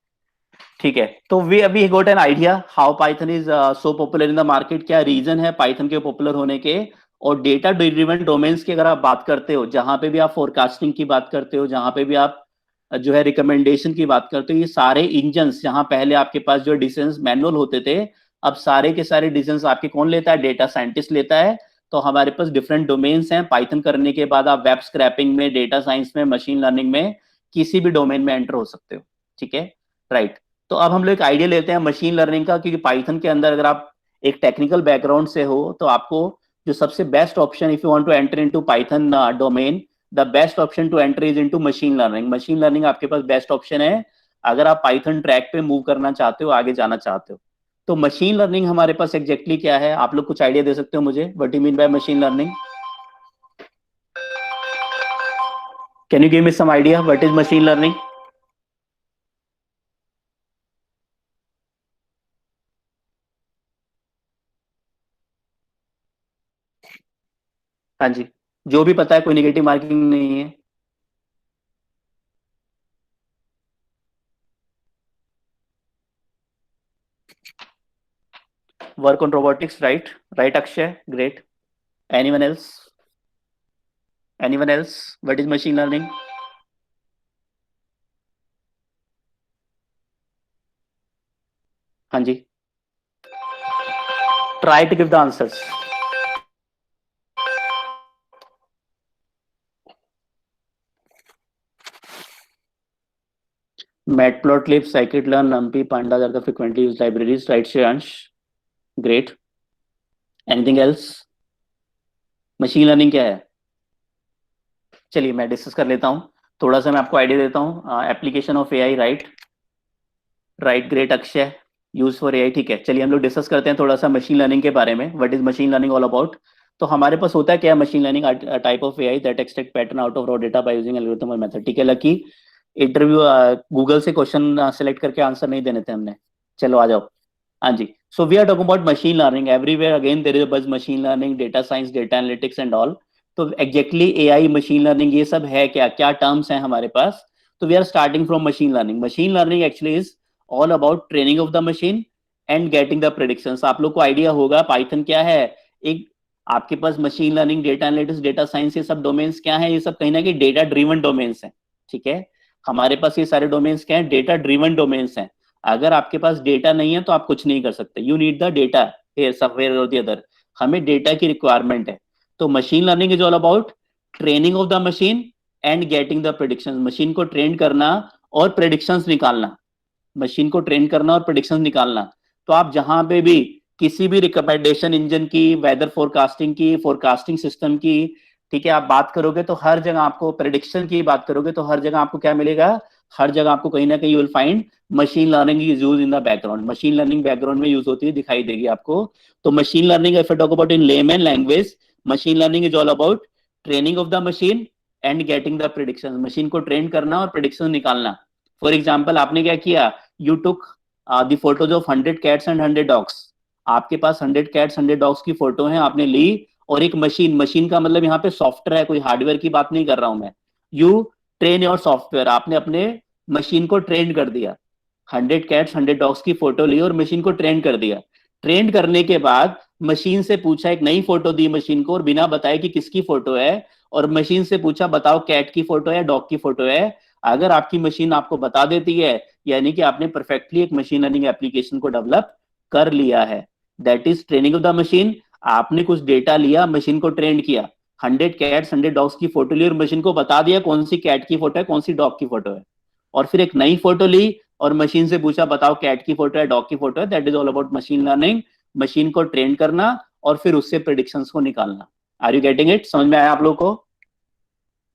ठीक है। तो वी अभी got an idea how Python is so popular in the market. क्या रीजन है पाइथन के पॉपुलर होने के। और डेटा ड्रिवन डोमेन्स की अगर आप बात करते हो, जहां पे भी आप फोरकास्टिंग की बात करते हो, जहां पे भी आप जो है रिकमेंडेशन की बात करते हो, ये सारे इंजन्स, जहां पहले आपके पास जो डिसीजंस मैनुअल होते थे, अब सारे के सारे डिसीजंस आपके कौन लेता है, डेटा साइंटिस्ट लेता है। तो हमारे पास डिफरेंट डोमेन्स हैं। पाइथन करने के बाद आप वेब स्क्रैपिंग में, डेटा साइंस में, मशीन लर्निंग में, किसी भी डोमेन में एंटर हो सकते हो, ठीक है, राइट। तो अब हम लोग एक आइडिया लेते हैं मशीन लर्निंग का, क्योंकि पाइथन के अंदर अगर आप एक टेक्निकल बैकग्राउंड से हो, तो आपको जो सबसे best option, if you want to enter into Python domain, the best option to enter is into machine learning. Machine learning आपके पास बेस्ट ऑप्शन है अगर आप पाइथन ट्रैक पे मूव करना चाहते हो, आगे जाना चाहते हो। तो मशीन लर्निंग हमारे पास एग्जैक्टली क्या है, आप लोग कुछ आइडिया दे सकते हो मुझे, what you mean by machine learning? Can you give me some idea what is machine learning? हाँ जी, जो भी पता है, कोई नेगेटिव मार्किंग नहीं है। Work on robotics, right? Right Akshay, great. Anyone else? Anyone else? What is machine learning? हाँ जी, try to give the answers. Matplotlib, scikit-learn, numpy, pandas are the frequently used libraries, right Shreyansh? Great. Anything else? Machine learning क्या है? चलिए मैं discuss कर लेता हूं, थोड़ा सा मैं आपको आइडिया देता हूं। Application of AI, right? Right, great Akshay. Use for AI, ठीक है। चलिए हम लोग डिस्कस करते हैं थोड़ा सा मशीन लर्निंग के बारे में, what is machine learning all about. तो हमारे पास होता है क्या, machine learning type of AI that extract pattern out of raw data by using algorithm और मेथड। ठीक है लकी, इंटरव्यू गूगल से क्वेश्चन सेलेक्ट करके आंसर नहीं देने थे हमने। चलो आ जाओ। हाँ जी, so we are talking about machine learning. Everywhere again there is buzz machine learning, data science, data analytics and all. तो एग्जैक्टली एआई, मशीन लर्निंग, ये सब है क्या, क्या टर्म्स हैं हमारे पास? तो we are starting from machine learning. Machine learning actually is all about training of the machine and getting the predictions. आप लोग को आइडिया होगा पाइथन क्या है। एक आपके पास machine learning, data analytics, data science, ये सब डोमेन्स क्या है, ये सब कहीं ना कहीं डेटा ड्रिवन डोमेन्स हैं। ठीक है, हमारे पास ये सारे डोमेन्स क्या है, डेटा ड्रिवन डोमेन्स हैं। अगर आपके पास डेटा नहीं है तो आप कुछ नहीं कर सकते। You need the data somewhere और द अदर। हमें डेटा की रिक्वायरमेंट है। तो machine learning is all about training of the machine and getting the predictions. Machine को ट्रेन करना और प्रेडिक्शंस निकालना। मशीन को ट्रेन करना और प्रेडिक्शंस निकालना। तो आप जहां पे भी किसी भी रिकमेंडेशन इंजन की, वेदर फोरकास्टिंग की, फोरकास्टिंग सिस्टम की, ठीक है, आप बात करोगे तो हर जगह आपको, प्रेडिक्शन की बात करोगे तो हर जगह आपको क्या मिलेगा, हर जगह आपको कहीं ना कहीं you will find machine learning is use in the background. Machine learning background में यूज होती है, दिखाई देगी आपको। तो machine learning, if I talk about in layman language, machine learning is all about training of the machine and getting the prediction. Machine को train करना और प्रेडिक्शन निकालना। फॉर एग्जाम्पल, आपने क्या किया, you took the photos of 100 cats and 100 dogs. आपके पास 100 cats 100 dogs की photo है, आपने ली, और एक मशीन, मशीन का मतलब यहाँ पे सॉफ्टवेयर है, कोई हार्डवेयर की बात नहीं कर रहा हूं मैं। यू ट्रेन योर सॉफ्टवेयर, आपने अपने मशीन को ट्रेन कर दिया। 100 कैट्स 100 डॉग्स की फोटो ली और मशीन को ट्रेन कर दिया। ट्रेन करने के बाद मशीन से पूछा, एक नई फोटो दी मशीन को और बिना बताए कि किसकी फोटो है, और मशीन से पूछा बताओ कैट की फोटो है, डॉग की फोटो है। अगर आपकी मशीन आपको बता देती है, यानी कि आपने परफेक्टली एक मशीन लर्निंग एप्लीकेशन को डेवलप कर लिया है। That is training of the machine. आपने कुछ डेटा लिया, मशीन को ट्रेन किया, 100 कैट्स 100 डॉग्स की फोटो ली और मशीन को बता दिया कौन सी कैट की फोटो है, कौन सी डॉग की फोटो है। और फिर एक नई फोटो ली और मशीन से पूछा बताओ कैट की फोटो है, डॉग की फोटो है। That is all about machine learning. Machine को ट्रेन करना और फिर उससे प्रेडिक्शंस को निकालना। Are you getting it? समझ में आया आप लोग को?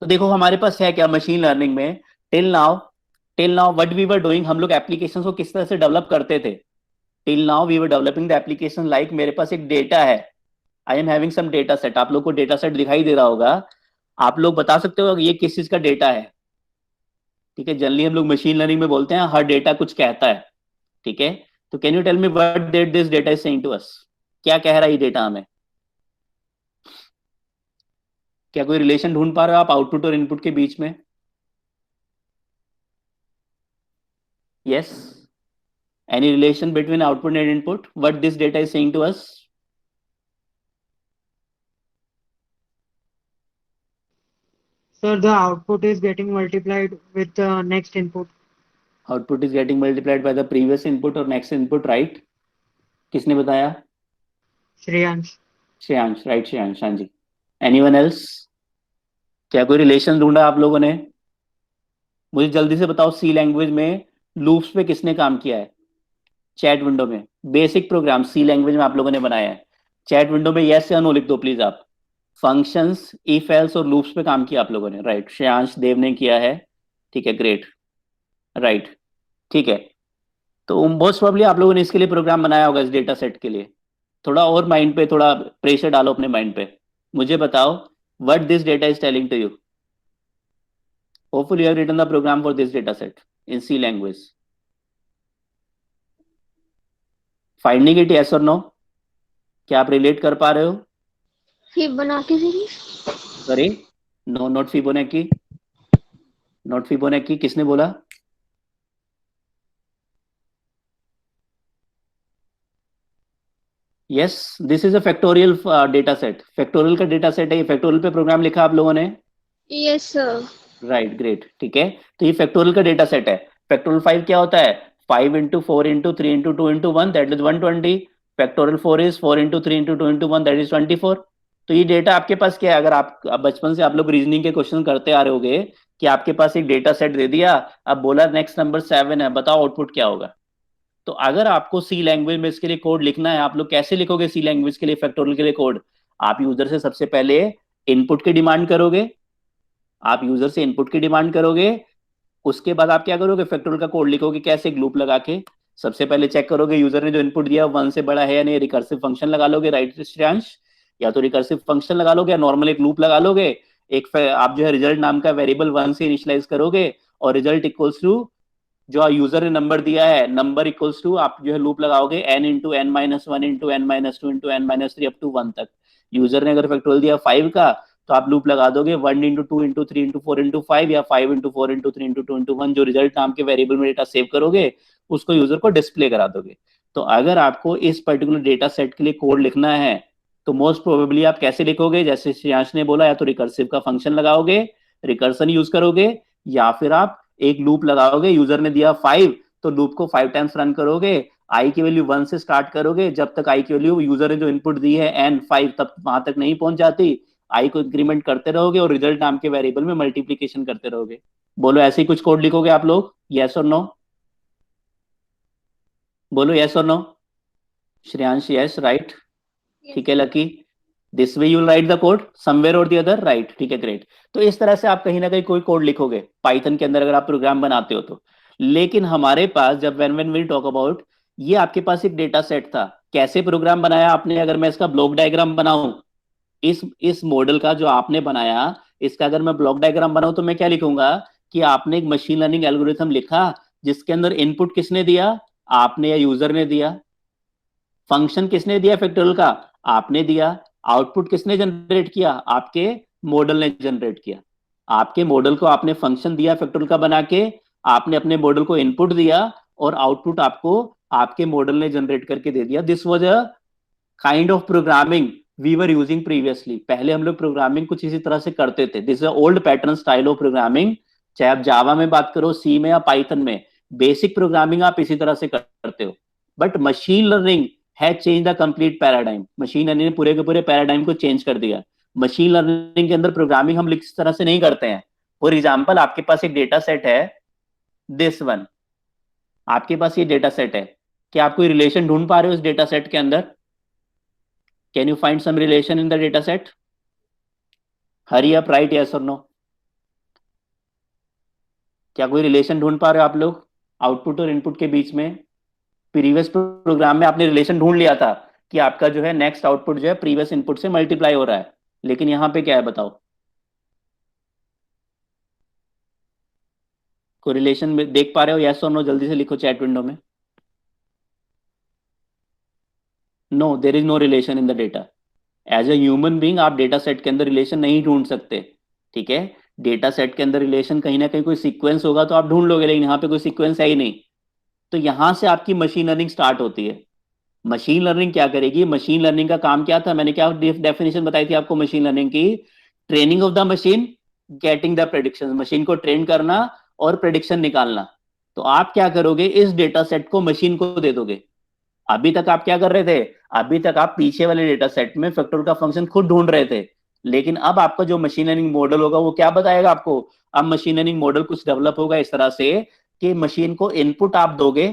तो देखो हमारे पास है क्या मशीन लर्निंग में, till now what we were doing, हम लोग एप्लीकेशंस को किस तरह से डेवलप करते थे। Till now we were developing the application like, मेरे पास एक डेटा है, I am having some data set. आप लोग को डेटा सेट दिखाई दे रहा होगा, आप लोग बता सकते हो ये किस चीज का डेटा है। ठीक है, जनरली हम लोग मशीन लर्निंग में बोलते हैं हर डेटा कुछ कहता है। ठीक है, तो can you tell me what that this data is saying to us, क्या कह रहा है ये डेटा हमें? क्या कोई रिलेशन ढूंढ पा रहे हो आप आउटपुट और इनपुट के बीच में? Yes, any relation between output and input, what this data is saying to us? Sir, the output is getting multiplied with the next input. Output is getting multiplied by the previous input और next input, right? किसने बताया? Shreyansh. Shreyansh, right Shreyansh, हाँ जी। Anyone else? क्या कोई relation ढूंढा आप लोगों ने? मुझे जल्दी से बताओ, सी लैंग्वेज में लूप्स पे किसने काम किया है? चैट विंडो में बेसिक प्रोग्राम सी लैंग्वेज में आप लोगों ने बनाया है। चैट विंडो में यस या नो लिख दो प्लीज आप। फंक्शंस, इफ एल्स और लूप्स पे काम किया आप लोगों ने, राइट। श्रेयांश देव ने किया है, ठीक है, ग्रेट, राइट, ठीक है। तो मोस्ट प्रोबेबली आप लोगों ने इसके लिए प्रोग्राम बनाया होगा इस डेटा सेट के लिए। थोड़ा और माइंड पे थोड़ा प्रेशर डालो अपने माइंड पे, मुझे बताओ what this data is telling to you. Hopefully you have written the program for this data set in C language. Finding it, yes और नो? क्या आप रिलेट कर पा रहे हो? Fibonacci series. Sorry, no, not Fibonacci, not Fibonacci, किसने बोला? Yes, this is a factorial data set. Factorial का डेटा सेट है ये। फैक्टोरियल पे प्रोग्राम लिखा आप लोगों ने? Yes sir. राइट, ग्रेट, ठीक है। तो ये फैक्टोरियल का डेटा सेट है। फैक्टोरियल 5 क्या होता है? 5 into 4 into 3 into 2 into 1, that is 120। Factorial 4 is 4 into 3 into 2 into 1, that is 24। तो ये डेटा आपके पास क्या है? अगर आप बचपन से आप लोग रीजनिंग के क्वेश्चन करते आ रहे होगे कि आपके पास एक डेटा सेट दे दिया, अब बोला नेक्स्ट नंबर 7 है, बताओ आउटपुट क्या होगा। तो अगर आपको सी लैंग्वेज में इसके लिए कोड लिखना है, आप लोग कैसे लिखोगे सी लैंग्वेज के लिए, फैक्टोरियल के लिए कोड? आप यूजर से सबसे पहले इनपुट की डिमांड करोगे, आप यूजर से इनपुट की डिमांड करोगे। उसके बाद आप क्या करोगे? फैक्टोरियल का कोड लिखोगे। कैसे? ग्लूप लगा के। सबसे पहले चेक करोगे यूजर ने जो इनपुट दिया 1 से बड़ा है या नहीं, रिकर्सिव फंक्शन लगा लोगे, राइट श्रेयांश? या तो रिकर्सिव फंक्शन लगा लोगे या नॉर्मल एक लूप लगा लोगे। आप जो है रिजल्ट नाम का वेरिएबल 1 से इनिशियलाइज करोगे और रिजल्ट इक्वल्स टू जो यूजर ने नंबर दिया है, नंबर इक्वल्स टू आप जो है लूप लगाओगे n into n minus one into n minus two into n minus three up to 1 तक। यूजर ने अगर फैक्टोरियल दिया 5 का, तो आप लूप लगा दोगे 1 इंटू 2 इंटू 3 इंटू 4 इंटू 5 या 5 इंटू 4 इंटू 3 इंटू 2 इंटू 1। जो रिजल्ट नाम के वेरिएबल में डेटा सेव करोगे उसको यूजर को डिस्प्ले करा दोगे। तो अगर आपको इस पर्टिकुलर डेटा सेट के लिए कोड लिखना है तो मोस्ट प्रोबेबली आप कैसे लिखोगे? जैसे श्रेयांश ने बोला, या तो रिकर्सिव का फंक्शन लगाओगे, रिकर्सन यूज करोगे, या फिर आप एक लूप लगाओगे। यूजर ने दिया 5 तो लूप को 5 टाइम्स रन करोगे, आई की वैल्यू 1 से स्टार्ट करोगे, जब तक आई की वैल्यू यूजर ने जो इनपुट दी है n 5 तब वहां तक नहीं पहुंच जाती, आई को इंक्रीमेंट करते रहोगे और रिजल्ट नाम के वेरिएबल में मल्टीप्लीकेशन करते रहोगे। बोलो ऐसे ही कुछ कोड लिखोगे आप लोग? यस और नो? बोलो यस और नो। श्रेयांश यस, राइट, ठीक है। Lucky, this way you will write the code somewhere और द अदर, राइट, ठीक है, ग्रेट। तो इस तरह से आप कहीं ना कहीं कोई कोड लिखोगे पाइथन के अंदर अगर आप प्रोग्राम बनाते हो तो। लेकिन हमारे पास जब व्हेन वी टॉक अबाउट, ये आपके पास एक डेटा सेट था, कैसे प्रोग्राम बनाया आपने? अगर मैं इसका ब्लॉक डायग्राम बनाऊं, इस मॉडल का जो आपने बनाया, इसका अगर मैं ब्लॉक डायग्राम बनाऊं तो मैं क्या लिखूंगा कि आपने एक मशीन लर्निंग एल्गोरिथम लिखा जिसके अंदर इनपुट किसने दिया? आपने या यूजर ने दिया। फंक्शन किसने दिया फैक्टोरियल का? आपने दिया। आउटपुट किसने जनरेट किया? आपके मॉडल ने जनरेट किया। आपके मॉडल को आपने फंक्शन दिया फैक्टोरियल का बना के, आपने अपने मॉडल को इनपुट दिया और आउटपुट आपको आपके मॉडल ने जनरेट करके दे दिया। This was a kind of programming we were using previously. पहले हम लोग प्रोग्रामिंग कुछ इसी तरह से करते थे। This is old pattern style of programming. चाहे आप जावा में बात करो, सी में या पाइथन में, बेसिक प्रोग्रामिंग आप इसी तरह से करते हो। बट मशीन लर्निंग है change the complete paradigm. Machine learning ने पूरे के पूरे पैराडाइम को चेंज कर दिया। मशीन लर्निंग के अंदर प्रोग्रामिंग हम इस तरह से नहीं करते हैं। फॉर एग्जाम्पल, आपके पास एक डेटा सेट है, दिस वन, आपके पास ये डेटा सेट है। क्या आप कोई रिलेशन ढूंढ पा रहे हो इस डेटा सेट के अंदर? Can you find some relation in the data set? Hurry up, right, yes और नो? क्या कोई रिलेशन ढूंढ पा रहे हो आप लोग आउटपुट और इनपुट के बीच में? प्रीवियस प्रोग्राम में आपने रिलेशन ढूंढ लिया था कि आपका जो है नेक्स्ट आउटपुट जो है प्रीवियस इनपुट से मल्टीप्लाई हो रहा है, लेकिन यहां पे क्या है बताओ? कोई रिलेशन में देख पा रहे हो? यस और नो जल्दी से लिखो चैट विंडो में। No, there is no relation in the data. As a human being आप डेटा सेट के अंदर रिलेशन नहीं ढूंढ सकते, ठीक है। डेटा सेट के अंदर रिलेशन कहीं ना कहीं कोई सीक्वेंस होगा तो आप ढूंढ लोगे, लेकिन यहाँ पे कोई सीक्वेंस है ही नहीं। तो यहां से आपकी मशीन लर्निंग स्टार्ट होती है। मशीन लर्निंग क्या करेगी? मशीन लर्निंग का काम क्या था? मैंने क्या डेफिनेशन बताई थी आपको मशीन लर्निंग की? Training of the machine, getting the prediction. Machine को ट्रेन करना और प्रेडिक्शन निकालना। तो आप क्या करोगे? इस डेटा सेट को मशीन को दे दोगे। अभी तक आप क्या कर रहे थे? अभी तक आप पीछे वाले डेटा सेट में फैक्टोरियल का फंक्शन खुद ढूंढ रहे थे, लेकिन अब आपका जो मशीन लर्निंग मॉडल होगा वो क्या बताएगा आपको? अब मशीन लर्निंग मॉडल कुछ डेवलप होगा इस तरह से कि मशीन को इनपुट आप दोगे,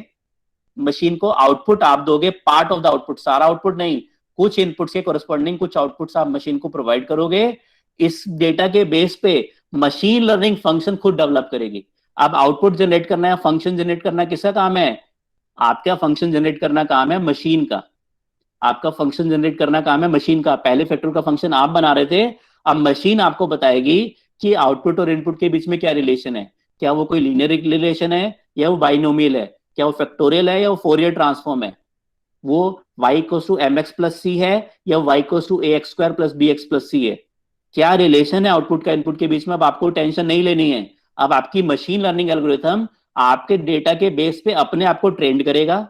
मशीन को आउटपुट आप दोगे, पार्ट ऑफ द आउटपुट, सारा आउटपुट नहीं, कुछ इनपुट्स के कोरस्पॉन्डिंग कुछ आउटपुट्स आप मशीन को प्रोवाइड करोगे। इस डेटा के बेस पे मशीन लर्निंग फंक्शन खुद डेवलप करेगी। अब आउटपुट जनरेट करना या फंक्शन जनरेट करना किसका काम है? आपका फंक्शन जनरेट करना काम है मशीन का। आपका फंक्शन जनरेट करना काम है मशीन का। पहले फैक्टोरियल का फंक्शन आप बना रहे थे, अब मशीन आपको बताएगी कि आउटपुट और इनपुट के बीच में क्या रिलेशन है। क्या वो कोई लीनियर रिलेशन है, या वो बाइनोमियल है, क्या वो फैक्टोरियल है, या वो फोरियर ट्रांसफॉर्म है, वो y equals to mx plus c है, या y equals to ax square plus bx plus c है। क्या रिलेशन है आउटपुट का इनपुट के बीच में, अब आपको टेंशन नहीं लेनी है। अब आपकी मशीन लर्निंग एल्गोरिथम आपके डेटा के बेस पे अपने आप को ट्रेंड करेगा।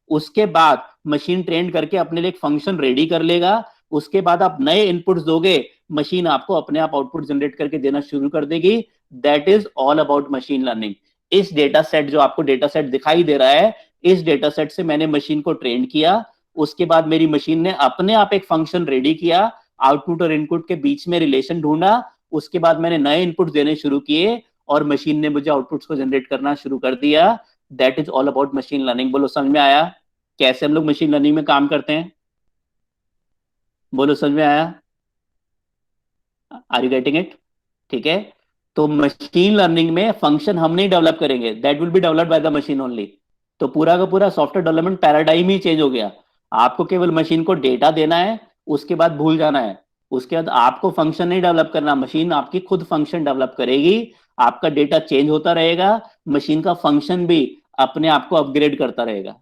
उसके बाद मशीन ट्रेंड करके अपने लिए एक फंक्शन रेडी कर लेगा। उसके बाद आप नए इनपुट्स दोगे, मशीन आपको अपने आप आउटपुट जनरेट करके देना शुरू कर देगी। That is all about machine learning. इस डेटा सेट, जो आपको डेटा सेट दिखाई दे रहा है, इस डेटा सेट से मैंने मशीन को ट्रेन किया। उसके बाद मेरी मशीन ने अपने आप एक फंक्शन रेडी किया, आउटपुट और इनपुट के बीच में रिलेशन ढूंढा। उसके बाद मैंने नए इनपुट देने शुरू किए और मशीन ने मुझे आउटपुट्स को जनरेट करना शुरू कर दिया। That is all about machine learning. बोलो समझ में आया कैसे हम लोग मशीन लर्निंग में काम करते हैं? बोलो समझ में आया? Are you getting it? ठीक है, तो मशीन लर्निंग में फंक्शन हम नहीं डेवलप करेंगे, that will be developed by the machine only. तो पूरा का पूरा सॉफ्टवेयर डेवलपमेंट पैराडाइम ही चेंज हो गया। आपको केवल मशीन को डेटा देना है, उसके बाद भूल जाना है। उसके बाद आपको फंक्शन नहीं डेवलप करना, मशीन आपकी खुद फंक्शन डेवलप करेगी। आपका डेटा चेंज होता रहेगा, मशीन का फंक्शन भी अपने आप को अपग्रेड करता रहेगा।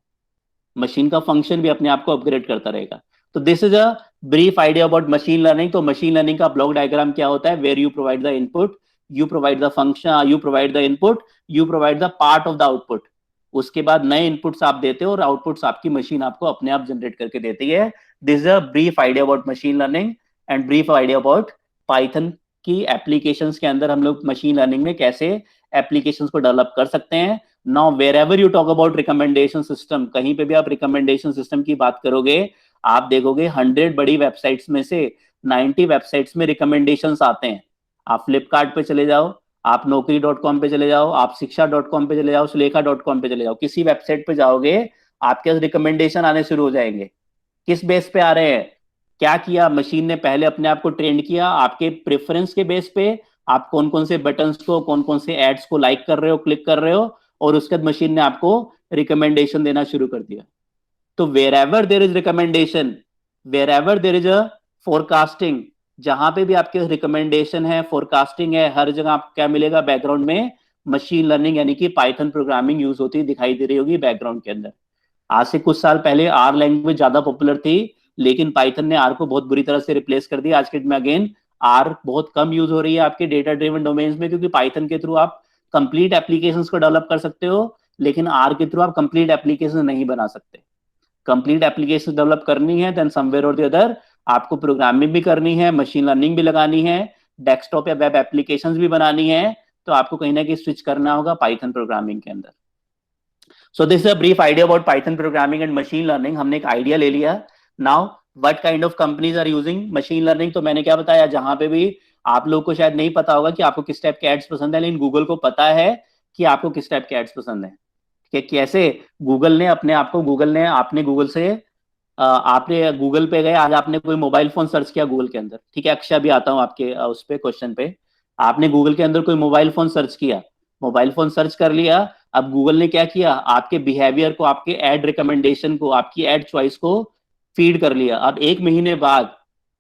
मशीन का फंक्शन भी अपने आप को अपग्रेड करता रहेगा। तो this is a brief idea about machine learning. तो मशीन लर्निंग का ब्लॉक डायग्राम क्या होता है? Where you provide the input, you provide the function, you provide the input, you provide the part of the output. उसके बाद नए inputs आप देते हो और आउटपुट्स आपकी मशीन आपको अपने आप जनरेट करके देती है। This is a brief idea about machine learning and brief idea about Python की एप्लीकेशंस के अंदर हम लोग मशीन लर्निंग में कैसे एप्लीकेशंस को डेवलप कर सकते हैं। Now wherever you talk about recommendation system, कहीं पे भी आप रिकमेंडेशन सिस्टम की बात करोगे, आप देखोगे 100 बड़ी वेबसाइट्स में से 90 वेबसाइट्स में रिकमेंडेशंस आते हैं। आप फ्लिपकार्ट पे चले जाओ, आप नौकरी.com पे चले जाओ, आप शिक्षा.com पे चले जाओ, सुलेखा.com पे चले जाओ, किसी वेबसाइट पे जाओगे आपके पास रिकमेंडेशन आने शुरू हो जाएंगे। किस बेस पे आ रहे हैं? क्या किया मशीन ने? पहले अपने आप को ट्रेंड किया आपके प्रेफरेंस के बेस पे, आप कौन कौन से बटन्स को, कौन कौन से एड्स को लाइक कर रहे हो, क्लिक कर रहे हो, और उसके बाद मशीन ने आपको रिकमेंडेशन देना शुरू कर दिया। तो wherever there is recommendation, wherever there is a forecasting, जहां पे भी आपके रिकमेंडेशन है, फोरकास्टिंग है, हर जगह आपको क्या मिलेगा? बैकग्राउंड में मशीन लर्निंग यानी कि पाइथन प्रोग्रामिंग यूज होती दिखाई दे रही होगी बैकग्राउंड के अंदर। आज से कुछ साल पहले आर लैंग्वेज ज्यादा पॉपुलर थी, लेकिन पाइथन ने आर को बहुत बुरी तरह से रिप्लेस कर दिया। आज के में अगेन आर बहुत कम यूज हो रही है आपके डेटा ड्रिवन डोमेन्स में, क्योंकि पाइथन के थ्रू आप कंप्लीट एप्लीकेशंस को डेवलप कर सकते हो, लेकिन आर के थ्रू आप कंप्लीट एप्लीकेशन नहीं बना सकते। कंप्लीट एप्लीकेशन डेवलप करनी है देन समवेयर और द अदर आपको प्रोग्रामिंग भी करनी है, मशीन लर्निंग भी लगानी है, डेस्कटॉप या वेब एप्लीकेशंस भी बनानी है, तो आपको कहीं ना कहीं स्विच करना होगा पाइथन प्रोग्रामिंग के अंदर। So this is a brief idea about Python programming and machine learning. हमने एक आइडिया ले लिया। Now what kind of companies are using machine learning? तो मैंने क्या बताया, जहां पे भी आप लोगों को शायद नहीं पता होगा कि आपको किस टाइप के एड्स पसंद है, लेकिन गूगल को पता है कि आपको किस टाइप के एड्स पसंद है। कि कैसे गूगल ने अपने आप को, आपने गूगल से आपने गूगल पे गए, आज आपने कोई मोबाइल फोन सर्च किया गूगल के अंदर, ठीक है, अक्षय भी आता हूं आपके उस पे क्वेश्चन पे, आपने गूगल के अंदर कोई मोबाइल फोन सर्च किया, मोबाइल फोन सर्च कर लिया, अब गूगल ने क्या किया? आपके बिहेवियर को, आपके एड रिकमेंडेशन को, आपकी एड चॉइस को फीड कर लिया। अब 1 महीने बाद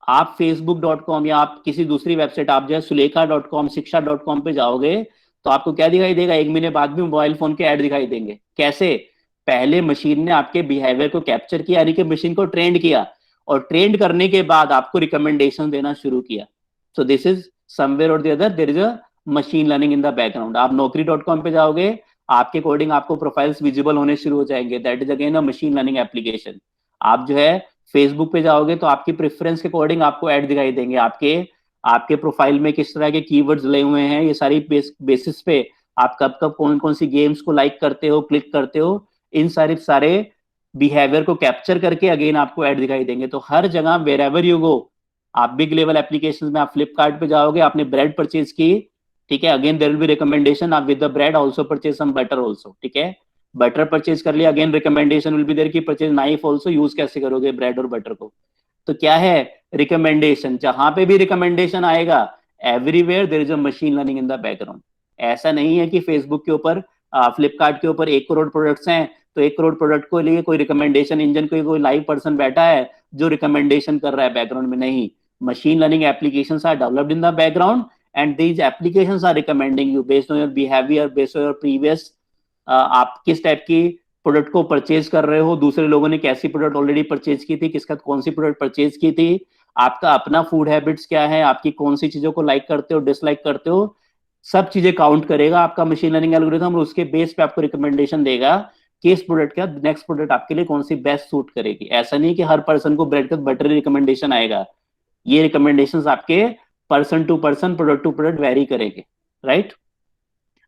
आप facebook.com या आप किसी दूसरी वेबसाइट, आप जो है सुलेखा.com, शिक्षा.com पे जाओगे, तो आपको क्या दिखाई देगा? 1 महीने बाद भी मोबाइल फोन के ऐड दिखाई देंगे। कैसे? पहले मशीन ने आपके बिहेवियर को कैप्चर किया, यानी कि मशीन को ट्रेंड किया, और ट्रेंड करने के बाद आपको रिकमेंडेशन देना शुरू किया। सो दिस इज समवेयर और the other there is a machine learning in the background. आप नौकरी.com पे जाओगे, आपके अकॉर्डिंग आपको प्रोफाइल्स विजिबल होने शुरू हो जाएंगे, that is again a machine learning application. आप जो है फेसबुक पे जाओगे तो आपकी प्रेफरेंस के अकॉर्डिंग आपको ऐड दिखाई देंगे, आपके प्रोफाइल में किस तरह के कीवर्ड्स लगे हुए हैं, ये सारी बेसिस पे आप कब कब कौन कौन सी गेम्स को लाइक करते हो, क्लिक करते हो, इन सारे बिहेवियर को कैप्चर करके अगेन आपको ऐड दिखाई देंगे। तो हर जगह वेर एवर यू गो, आप बिग लेवल एप्लीकेशन में, आप फ्लिपकार्ट पे जाओगे, आपने ब्रेड परचेज की, ठीक है, again there will be recommendation, आप with the bread also purchase some butter also, ठीक है। बटर परचेज कर लिया, again recommendation will be there कि परचेज नाइफ ऑल्सो, यूज कैसे करोगे ब्रेड और बटर को। तो क्या है रिकमेंडेशन, जहां पे भी रिकमेंडेशन आएगा everywhere there is a machine learning in the background. ऐसा नहीं है कि फेसबुक के ऊपर फ्लिपकार्ट के ऊपर 1 करोड़ प्रोडक्ट्स हैं तो 1 करोड़ प्रोडक्ट को लिए कोई रिकमेंडेशन इंजन कोई लाइव पर्सन बैठा है जो रिकमेंडेशन कर रहा है बैकग्राउंड में, नहीं। Machine learning applications are developed in the background and these applications are recommending you based on your behaviour, based on your previous, आप किस टाइप की प्रोडक्ट को परचेज कर रहे हो, दूसरे लोगों ने कैसी प्रोडक्ट ऑलरेडी परचेज की थी, किसका कौन सी प्रोडक्ट परचेज की थी, आपका अपना फूड हैबिट्स क्या है, आपकी कौन सी चीजों को लाइक करते हो डिसलाइक करते हो, सब चीजें काउंट करेगा आपका मशीन लर्निंग एल्गोरिथम और उसके बेस पे आपको रिकमेंडेशन देगा कि इस प्रोडक्ट का नेक्स्ट प्रोडक्ट आपके लिए कौन सी बेस्ट सूट करेगी। ऐसा नहीं कि हर पर्सन को ब्रेड का बटर रिकमेंडेशन आएगा, ये रिकमेंडेशंस आपके person to person, product to product vary करेंगे, राइट।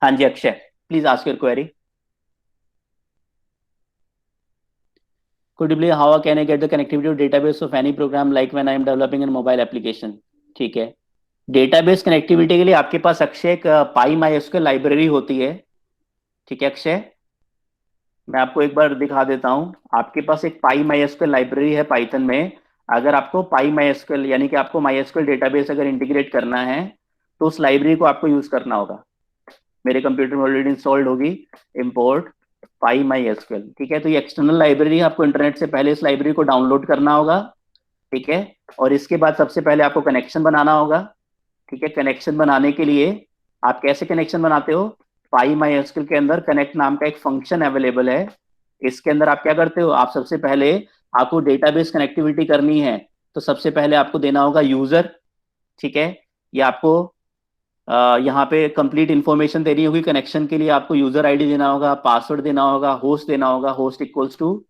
हाँ जी Akshay, please ask your query. Could you believe how can I get the connectivity to database of any program like when I am developing a mobile application? ठीक है, database connectivity के लिए आपके पास अक्षय एक PyMySQL library होती है। ठीक है अक्षय, मैं आपको एक बार दिखा देता हूं, आपके पास एक PyMySQL लाइब्रेरी है पाइथन में। अगर आपको PyMySQL यानी कि आपको MySQL डेटाबेस अगर इंटीग्रेट करना है तो उस लाइब्रेरी को आपको यूज करना होगा। मेरे कंप्यूटर में ऑलरेडी इंस्टॉल्ड होगी, इंपोर्ट PyMySQL। ठीक है, तो ये एक्सटर्नल लाइब्रेरी है, आपको इंटरनेट से पहले इस लाइब्रेरी को डाउनलोड करना होगा। ठीक है, और इसके बाद सबसे पहले आपको कनेक्शन बनाना होगा। ठीक है, कनेक्शन बनाने के लिए आप कैसे कनेक्शन बनाते हो, PyMySQL के अंदर कनेक्ट नाम का एक फंक्शन अवेलेबल है। इसके अंदर आप क्या करते हो, आप सबसे पहले आपको डेटाबेस कनेक्टिविटी करनी है तो सबसे पहले आपको देना होगा यूजर। ठीक है, ये आपको यहाँ पे कंप्लीट इंफॉर्मेशन देनी होगी। कनेक्शन के लिए आपको यूजर आईडी देना होगा, पासवर्ड देना होगा, होस्ट देना होगा, host equals to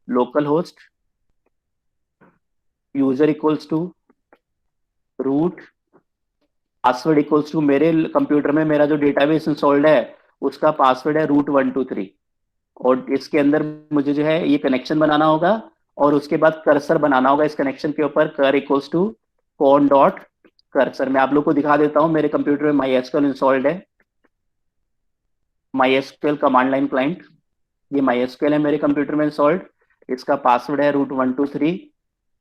local host, user equals to root, password equals to मेरे कंप्यूटर में मेरा जो डेटाबेस इंस्टॉल्ड है उसका पासवर्ड है root123। और इसके अंदर मुझे जो है ये कनेक्शन बनाना होगा और उसके बाद कर्सर बनाना होगा इस कनेक्शन के ऊपर, cur equals to con dot cursor. मैं आप लोग को दिखा देता हूं, मेरे कंप्यूटर में MySQL इंस्टॉल्ड है, MySQL कमांड लाइन क्लाइंट, ये MySQL है मेरे कंप्यूटर में इंस्टॉल्ड, इसका पासवर्ड है root123,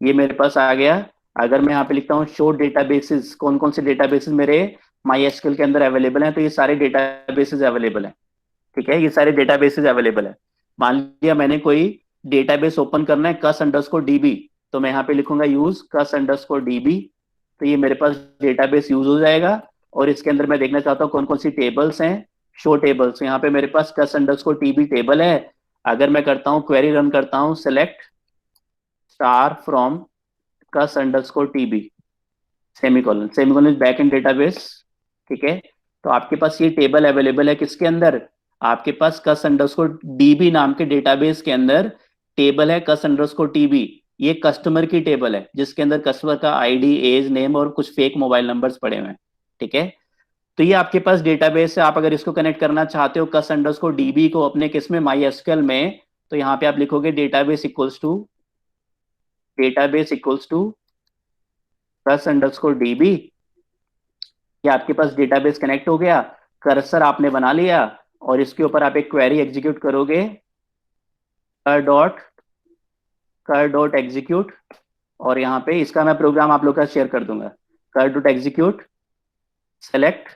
ये मेरे पास आ गया। अगर मैं यहाँ पे लिखता हूँ शो डेटाबेसेस, कौन कौन से डेटाबेसेस मेरे MySQL के अंदर अवेलेबल हैं, तो ये सारे डेटाबेसेस अवेलेबल हैं। ठीक है, ये सारे डेटाबेसेस अवेलेबल है। मान लिया मैंने कोई डेटाबेस ओपन करना है cus_db, तो मैं यहाँ पे लिखूंगा यूज cus_db, तो ये मेरे पास डेटाबेस यूज हो जाएगा। और इसके अंदर मैं देखना चाहता हूँ कौन कौन सी टेबल्स हैं, शो टेबल्स। यहाँ पे मेरे पास cus_db टेबल है। अगर मैं करता हूँ क्वेरी रन करता हूँ, select star from cus_db semicolon, semicolon is back in database. ठीक है, तो आपके पास ये टेबल अवेलेबल है किसके अंदर, आपके पास cus_db नाम के डेटाबेस के अंदर टेबल है cus_db। ये कस्टमर की टेबल है जिसके अंदर कस्टमर का आईडी, एज, नेम और कुछ फेक मोबाइल नंबर्स पड़े हुए हैं। ठीक है, तो ये आपके पास डेटाबेस है। आप अगर इसको कनेक्ट करना चाहते हो cus_db को अपने किस में, MySQL में, तो यहाँ पे आप लिखोगे डेटाबेस इक्वल्स टू cus_db। ये आपके पास डेटाबेस कनेक्ट हो गया, कर्सर आपने बना लिया और इसके ऊपर आप एक क्वेरी एग्जीक्यूट करोगे, कर.एग्जीक्यूट, और यहाँ पे इसका मैं प्रोग्राम आप लोग का शेयर कर दूंगा, कर.एग्जीक्यूट select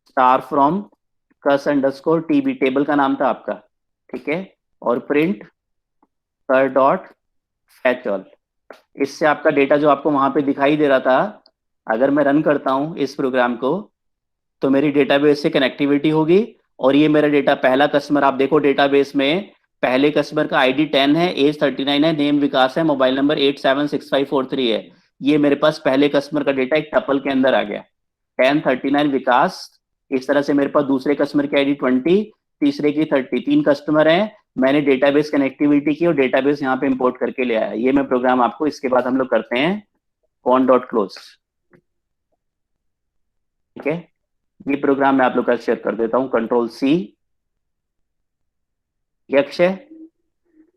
star from cus_db, table का नाम था आपका। ठीक है, और प्रिंट कर.fetch all। इससे आपका डेटा जो आपको वहां पे दिखाई दे रहा था, अगर मैं रन करता हूं इस प्रोग्राम को तो मेरी डेटाबेस से कनेक्टिविटी होगी और ये मेरा डेटा, पहला कस्टमर आप देखो डेटाबेस में, पहले कस्टमर का आईडी 10 है, एज 39 है, नेम विकास है, मोबाइल नंबर 876543 है। ये मेरे पास पहले कस्टमर का डेटा एक टपल के अंदर आ गया, 10, 39 विकास। इस तरह से मेरे पास दूसरे कस्टमर की आईडी 20, तीसरे की 30, 3 कस्टमर हैं। मैंने डेटाबेस कनेक्टिविटी की और डेटाबेस यहाँ पे इंपोर्ट करके ले आया। ये मैं प्रोग्राम आपको इसके बाद हम लोग करते हैं con.close। ठीक है, ये प्रोग्राम मैं आप लोग का शेयर कर देता हूँ, Ctrl+C। अक्षय,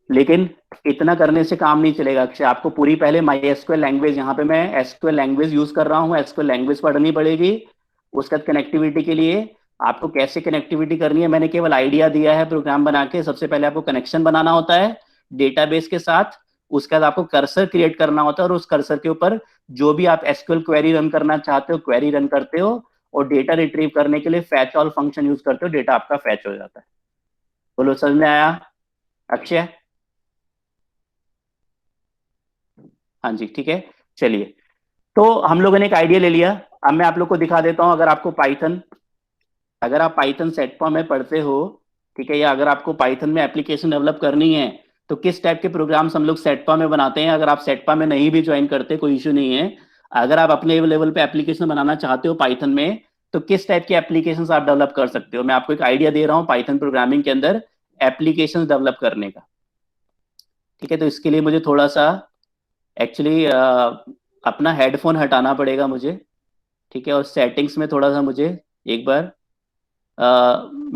लेकिन इतना करने से काम नहीं चलेगा अक्षय, आपको पूरी पहले MySQL लैंग्वेज, यहाँ पे मैं SQL लैंग्वेज यूज कर रहा हूँ, SQL लैंग्वेज पढ़नी पड़ेगी। उसके बाद कनेक्टिविटी के लिए आपको कैसे कनेक्टिविटी करनी है मैंने केवल आइडिया दिया है प्रोग्राम बना के। सबसे पहले आपको कनेक्शन बनाना होता है डेटाबेस के साथ, उसके बाद आपको कर्सर क्रिएट करना होता है और उस कर्सर के ऊपर जो भी आप एसक्यूएल क्वेरी रन करना चाहते हो क्वेरी रन करते हो, और डेटा रिट्रीव करने के लिए फैच ऑल फंक्शन यूज करते हो, डेटा आपका फैच हो जाता है। बोलो समझ में आया अक्षय? हाँ जी ठीक है। चलिए, तो हम लोगों ने एक आइडिया ले लिया। अब मैं आप लोग को दिखा देता हूं, अगर आप पाइथन सेटपा में पढ़ते हो, ठीक है, या अगर आपको पाइथन में एप्लीकेशन डेवलप करनी है तो किस टाइप के प्रोग्राम्स हम लोग सेटपा में बनाते हैं। अगर आप सेटपा में नहीं भी ज्वाइन करते कोई इशू नहीं है, अगर आप अपने लेवल पे एप्लीकेशन बनाना चाहते हो पाइथन में, तो किस टाइप के एप्लीकेशन आप डेवलप कर सकते हो। मैं आपको एक आइडिया दे रहा हूँ पाइथन प्रोग्रामिंग के अंदर एप्लीकेशन डेवलप करने का। ठीक है, तो इसके लिए मुझे थोड़ा सा एक्चुअली अपना हेडफोन हटाना पड़ेगा मुझे, ठीक है, और सेटिंग्स में थोड़ा सा मुझे एक बार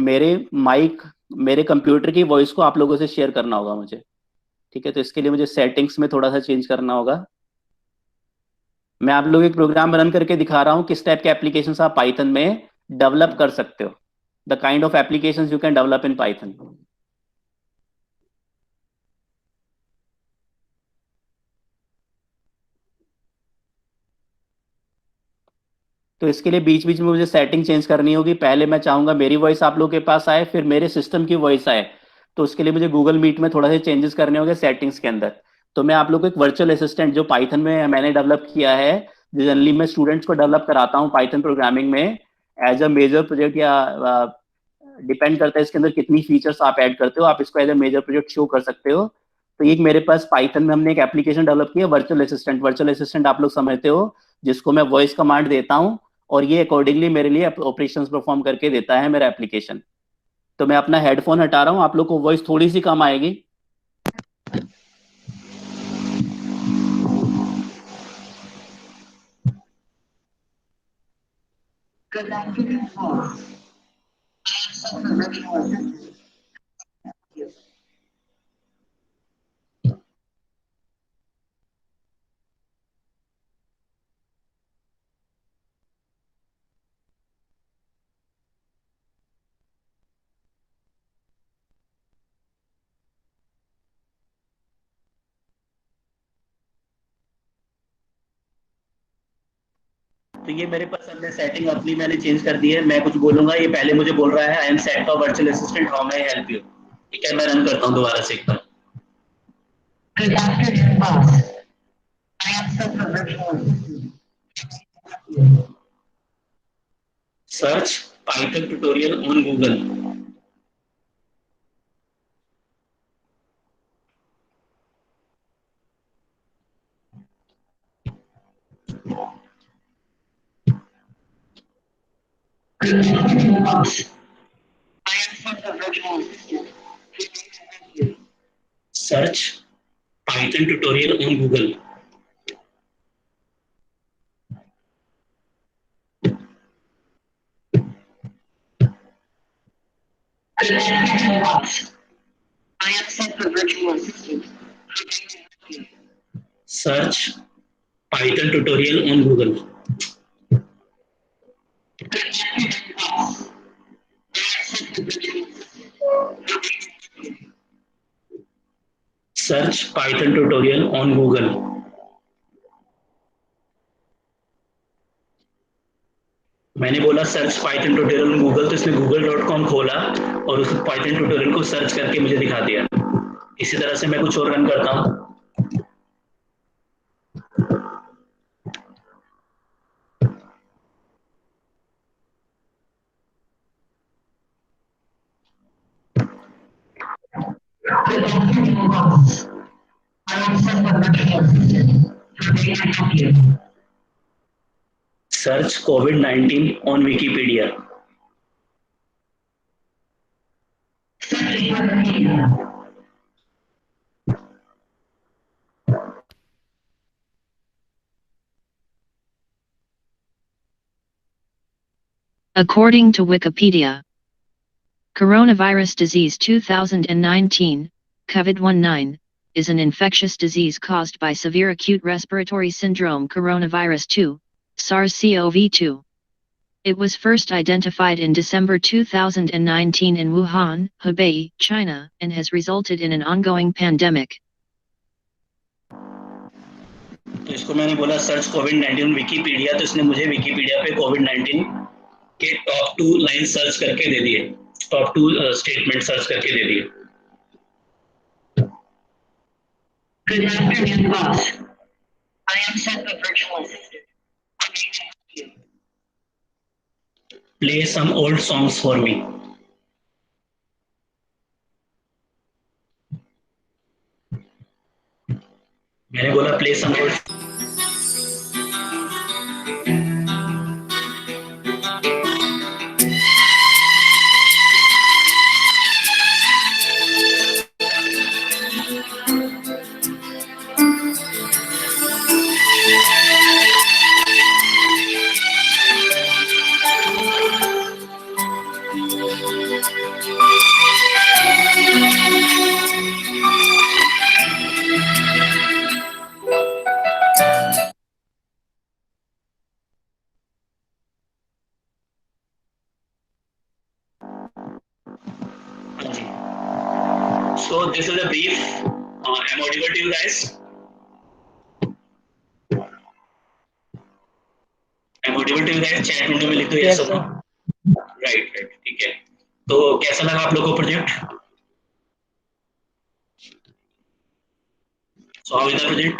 मेरे माइक, मेरे कंप्यूटर की वॉइस को आप लोगों से शेयर करना होगा मुझे। ठीक है, तो इसके लिए मुझे सेटिंग्स में थोड़ा सा चेंज करना होगा। मैं आप लोग एक प्रोग्राम रन करके दिखा रहा हूँ किस टाइप के एप्लीकेशंस आप पाइथन में डेवलप कर सकते हो, the kind of applications you can develop in Python. तो इसके लिए बीच बीच में मुझे सेटिंग चेंज करनी होगी। पहले मैं चाहूंगा मेरी वॉइस आप लोग के पास आए, फिर मेरे सिस्टम की वॉइस आए, तो उसके लिए मुझे गूगल मीट में थोड़ा सा चेंजेस करने होंगे सेटिंग्स के अंदर। तो मैं आप लोग को एक वर्चुअल असिस्टेंट जो पाइथन में मैंने डेवलप किया है, जनरली मैं स्टूडेंट्स को डेवलप कराता हूँ पाइथन प्रोग्रामिंग में एज अ मेजर प्रोजेक्ट, या डिपेंड करता है इसके अंदर कितनी फीचर्स आप ऐड करते हो, आप इसको as a major project show कर सकते हो। तो एक मेरे पास पाइथन में हमने एक एप्लीकेशन डेवलप किया वर्चुअल असिस्टेंट। वर्चुअल असिस्टेंट आप लोग समझते हो, जिसको मैं वॉइस कमांड देता हूँ और ये अकॉर्डिंगली मेरे लिए ऑपरेशंस परफॉर्म करके देता है मेरा एप्लीकेशन। तो मैं अपना हेडफोन हटा रहा हूँ, आप लोग को वॉइस थोड़ी सी कम आएगी। तो ये मेरे पास हमने सेटिंग अपनी मैंने चेंज कर दी है। मैं कुछ बोलूंगा, ये पहले मुझे बोल रहा है I M set for virtual assistant, how may I help you. ठीक है, मैं रन करता हूँ दोबारा से एक बार। Good afternoon, boss. I am set for virtual assistant. Search Python tutorial on Google. Good afternoon, boss. I am set for virtual assistant. Search Python tutorial on Google. Good afternoon, boss. I am set for virtual assistant. Search Python tutorial on Google. Search Python tutorial on Google. मैंने बोला search Python tutorial on Google, तो इसने google.com खोला और उस Python tutorial को search करके मुझे दिखा दिया। इसी तरह से मैं कुछ और रन करता हूँ। Search COVID-19 on Wikipedia. According to Wikipedia, coronavirus disease 2019, COVID-19, is an infectious disease caused by severe acute respiratory syndrome coronavirus 2, SARS-CoV-2. It was first identified in December 2019 in Wuhan, Hubei, China, and has resulted in an ongoing pandemic. तो इसको मैंने बोला search कोविड-19 Wikipedia, तो इसने मुझे Wikipedia पे कोविड-19 के top 2 line search करके दे दिए, टॉप 2 स्टेटमेंट सर्च करके दे दिए. Good afternoon, boss. I am Seth, the virtual assistant. May I help you? Play some old songs for me. मैंने बोला play some old. So this is a brief. I'm audible to you guys. I'm audible to you guys. Chat window में लिख दो yes or no. Right, ठीक है. तो कैसा लगा आप लोगों को project? So how is the project?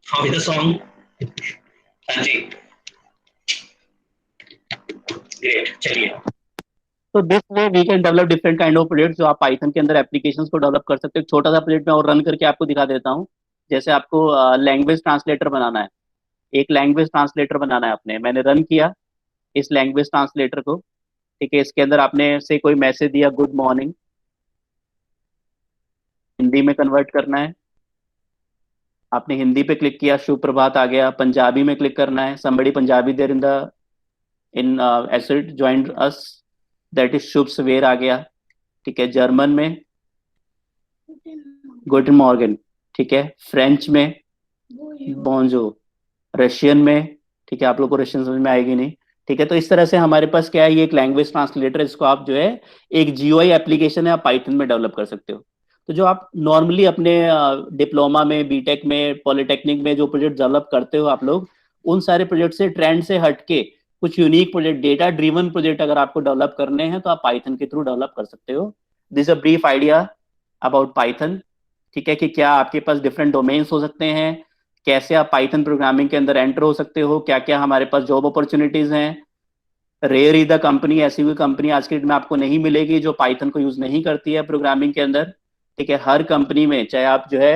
How is the song? हाँ जी. Great. चलिए. तो this way we can develop different kind of projects जो आप पाइथन के अंदर एप्लीकेशंस को डेवलप कर सकते हो. छोटा सा प्रोजेक्ट मैं और रन करके आपको दिखा देता हूँ. जैसे आपको लैंग्वेज ट्रांसलेटर बनाना है, एक लैंग्वेज ट्रांसलेटर बनाना है आपने, मैंने रन किया इस लैंग्वेज ट्रांसलेटर को. ठीक है, इसके अंदर आपने से कोई मैसेज दिया गुड मॉर्निंग, हिंदी में कन्वर्ट करना है. आपने हिंदी पे क्लिक किया, शुभ प्रभात आ गया. पंजाबी में क्लिक करना है, somebody Punjabi there in acid joined us, that is शुभ सवेर आ गया. ठीक है, जर्मन में गुड मॉर्गन. ठीक है, फ्रेंच में बोंजो, रशियन में, ठीक है, आप लोग को रशियन समझ में आएगी नहीं. ठीक है, तो इस तरह से हमारे पास क्या है, ये एक लैंग्वेज ट्रांसलेटर, इसको आप जो है एक जीयूआई एप्लीकेशन है आप पाइथन में डेवलप कर सकते हो. तो जो आप नॉर्मली अपने डिप्लोमा में, बीटेक में, पॉलिटेक्निक में जो प्रोजेक्ट डेवलप करते हो आप लोग, उन सारे प्रोजेक्ट से, ट्रेंड से हटके कुछ unique project, data driven project अगर आपको डेवलप करने हैं तो आप पाइथन के थ्रू डेवलप कर सकते हो. This a brief idea about Python. ठीक है, कि क्या आपके पास डिफरेंट डोमेन्स हो सकते हैं, कैसे आप पाइथन प्रोग्रामिंग के अंदर एंटर हो सकते हो, क्या क्या हमारे पास जॉब अपॉर्चुनिटीज हैं. रेयर इज द कंपनी, ऐसी कोई कंपनी आज के डेट में आपको नहीं मिलेगी जो पाइथन को यूज नहीं करती है प्रोग्रामिंग के अंदर. ठीक है, हर कंपनी में, चाहे आप जो है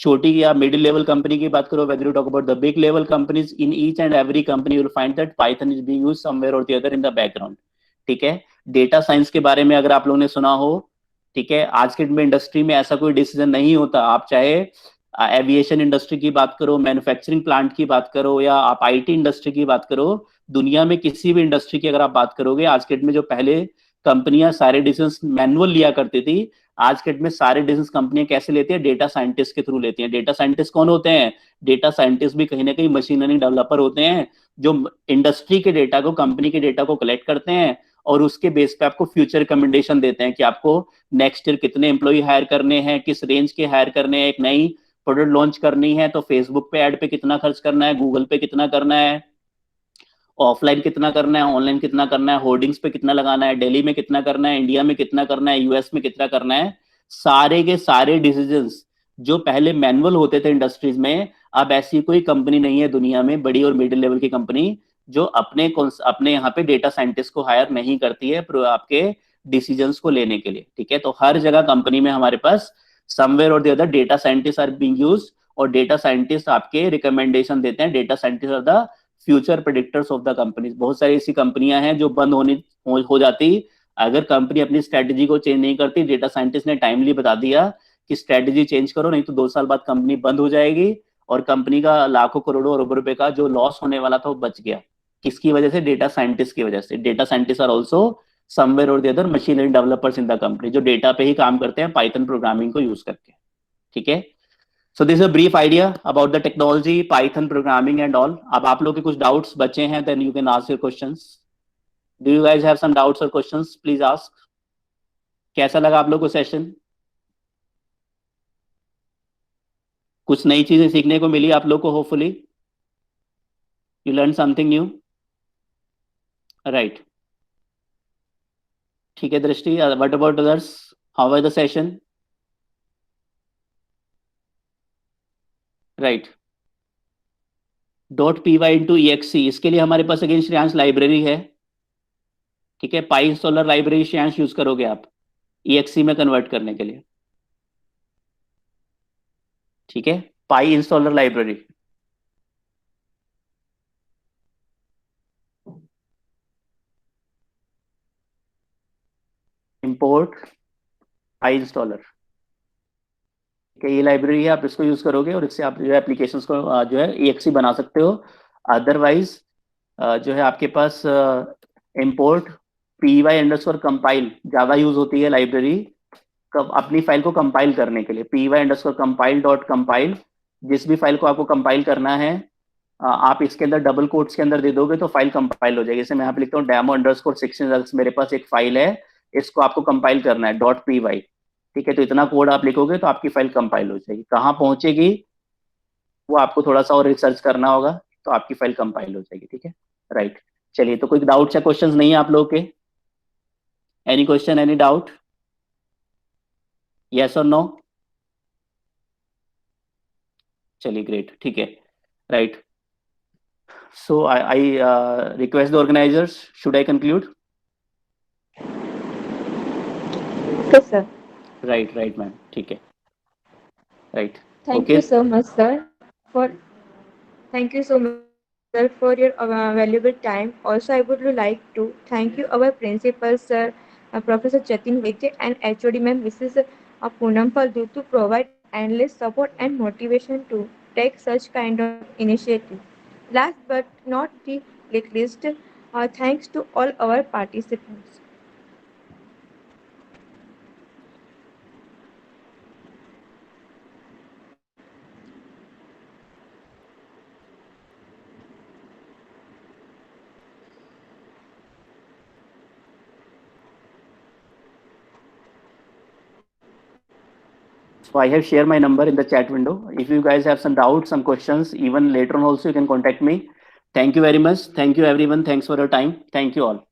छोटी या मिडिल लेवल कंपनी की बात करो, whether you talk about the big level companies, in each and every company you will find that Python is being used somewhere or the other in the background. ठीक है, data science के बारे में अगर आप लोगों ने सुना हो, ठीक है, आज के में इंडस्ट्री में ऐसा कोई डिसीजन नहीं होता, आप चाहे एविएशन इंडस्ट्री की बात करो, मैन्युफैक्चरिंग प्लांट की बात करो, या आप आईटी इंडस्ट्री की बात करो, दुनिया में किसी भी इंडस्ट्री की अगर आप बात करोगे, आज के में जो पहले कंपनियां सारे डिसीजन मैनुअल लिया करती थी, आज के डेट में सारे डिसीजन कंपनियां कैसे लेती है, डेटा साइंटिस्ट के थ्रू लेती हैं. डेटा साइंटिस्ट कौन होते हैं? डेटा साइंटिस्ट भी कहीं ना कहीं मशीन लर्निंग डेवलपर होते हैं, जो इंडस्ट्री के डेटा को, कंपनी के डेटा को कलेक्ट करते हैं और उसके बेस पे आपको फ्यूचर रिकमेंडेशन देते हैं कि आपको नेक्स्ट ईयर कितने एम्प्लॉय हायर करने हैं, किस रेंज के हायर करने हैं, एक नई प्रोडक्ट लॉन्च करनी है तो फेसबुक पे ऐड पे कितना खर्च करना है, गूगल पे कितना करना है, ऑफलाइन कितना करना है, ऑनलाइन कितना करना है, होर्डिंग्स पे कितना लगाना है, दिल्ली में कितना करना है, इंडिया में कितना करना है, यूएस में कितना करना है. सारे के सारे डिसीजंस जो पहले मैनुअल होते थे इंडस्ट्रीज में, अब ऐसी कोई कंपनी नहीं है दुनिया में, बड़ी और मिडिल लेवल की कंपनी, जो अपने यहाँ पे डेटा साइंटिस्ट को हायर नहीं करती है आपके डिसीजंस को लेने के लिए. ठीक है, तो हर जगह कंपनी में हमारे पास समवेयर और the other data scientist are being used, और डेटा साइंटिस्ट आपके रिकमेंडेशन देते हैं. Data scientist are the future predictors of the companies. बहुत सारी ऐसी कंपनियां हैं जो बंद हो जाती अगर कंपनी अपनी स्ट्रेटजी को चेंज नहीं करती. डेटा साइंटिस्ट ने टाइमली बता दिया कि स्ट्रेटजी चेंज करो, नहीं तो 2 साल बाद कंपनी बंद हो जाएगी, और कंपनी का लाखों करोड़ों अरबों रुपए का जो लॉस होने वाला था वो बच गया. किसकी वजह से? डेटा साइंटिस्ट की वजह से. Data scientist are also somewhere और the other machine learning developers in the company, जो डेटा पे ही काम करते हैं पाइथन प्रोग्रामिंग को यूज करके. ठीक है, So this is a brief idea about the technology, Python programming and all. अब आप लोग के कुछ doubts बचे हैं, then you can ask your questions. Do you guys have some doubts or questions? Please ask. कैसा लगा आप लोग को सेशन? कुछ नई चीजें सीखने को मिली आप लोग को, hopefully you learned something new, right? ठीक है दृष्टि, what about others? How was the session? Right. .py into exe, इसके लिए हमारे पास अगेन श्रेयांश लाइब्रेरी है, ठीक है। पाई इंस्टॉलर लाइब्रेरी श्रेयांश यूज करोगे आप exe में कन्वर्ट करने के लिए, ठीक है। पाई इंस्टॉलर लाइब्रेरी, इंपोर्ट पाई इंस्टॉलर, ठीक है। ये लाइब्रेरी है, आप इसको यूज करोगे और इससे आप जो है एप्लीकेशंस को जो है exe बना सकते हो। अदरवाइज जो है आपके पास इंपोर्ट py_compile जावा यूज होती है लाइब्रेरी अपनी फाइल को कंपाइल करने के लिए। py_compile.compile, जिस भी फाइल को आपको कंपाइल करना है आप इसके अंदर डबल कोट्स के अंदर दे दोगे तो फाइल कंपाइल हो जाएगी। जैसे मैं यहाँ पे लिखता हूँ demo_16 मेरे पास एक फाइल है, इसको आपको कंपाइल करना है .py, ठीक है। तो इतना कोड आप लिखोगे तो आपकी फाइल कंपाइल हो जाएगी। कहाँ पहुंचेगी वो आपको थोड़ा सा और रिसर्च करना होगा, तो आपकी फाइल कंपाइल हो जाएगी, ठीक है, राइट। चलिए, तो कोई डाउट्स या क्वेश्चंस नहीं है आप लोगों के? Any question, any doubt? Yes और नो? चलिए, ग्रेट, ठीक है, right. So I request the organisers, should I conclude? Yes, sir. Right ma'am, ठीक है, right. Thank Okay. you so much, sir, for your valuable time. Also, I would like to thank you, our principal, sir, Professor Jatin Vaidya, and HOD ma'am, Mrs. Poonam Faldu, to provide endless support and motivation to take such kind of initiative. Last but not the least, thanks to all our participants. So I have shared my number in the chat window. If you guys have some doubts, some questions, even later on also you can contact me. Thank you very much. Thank you everyone. Thanks for your time. Thank you all.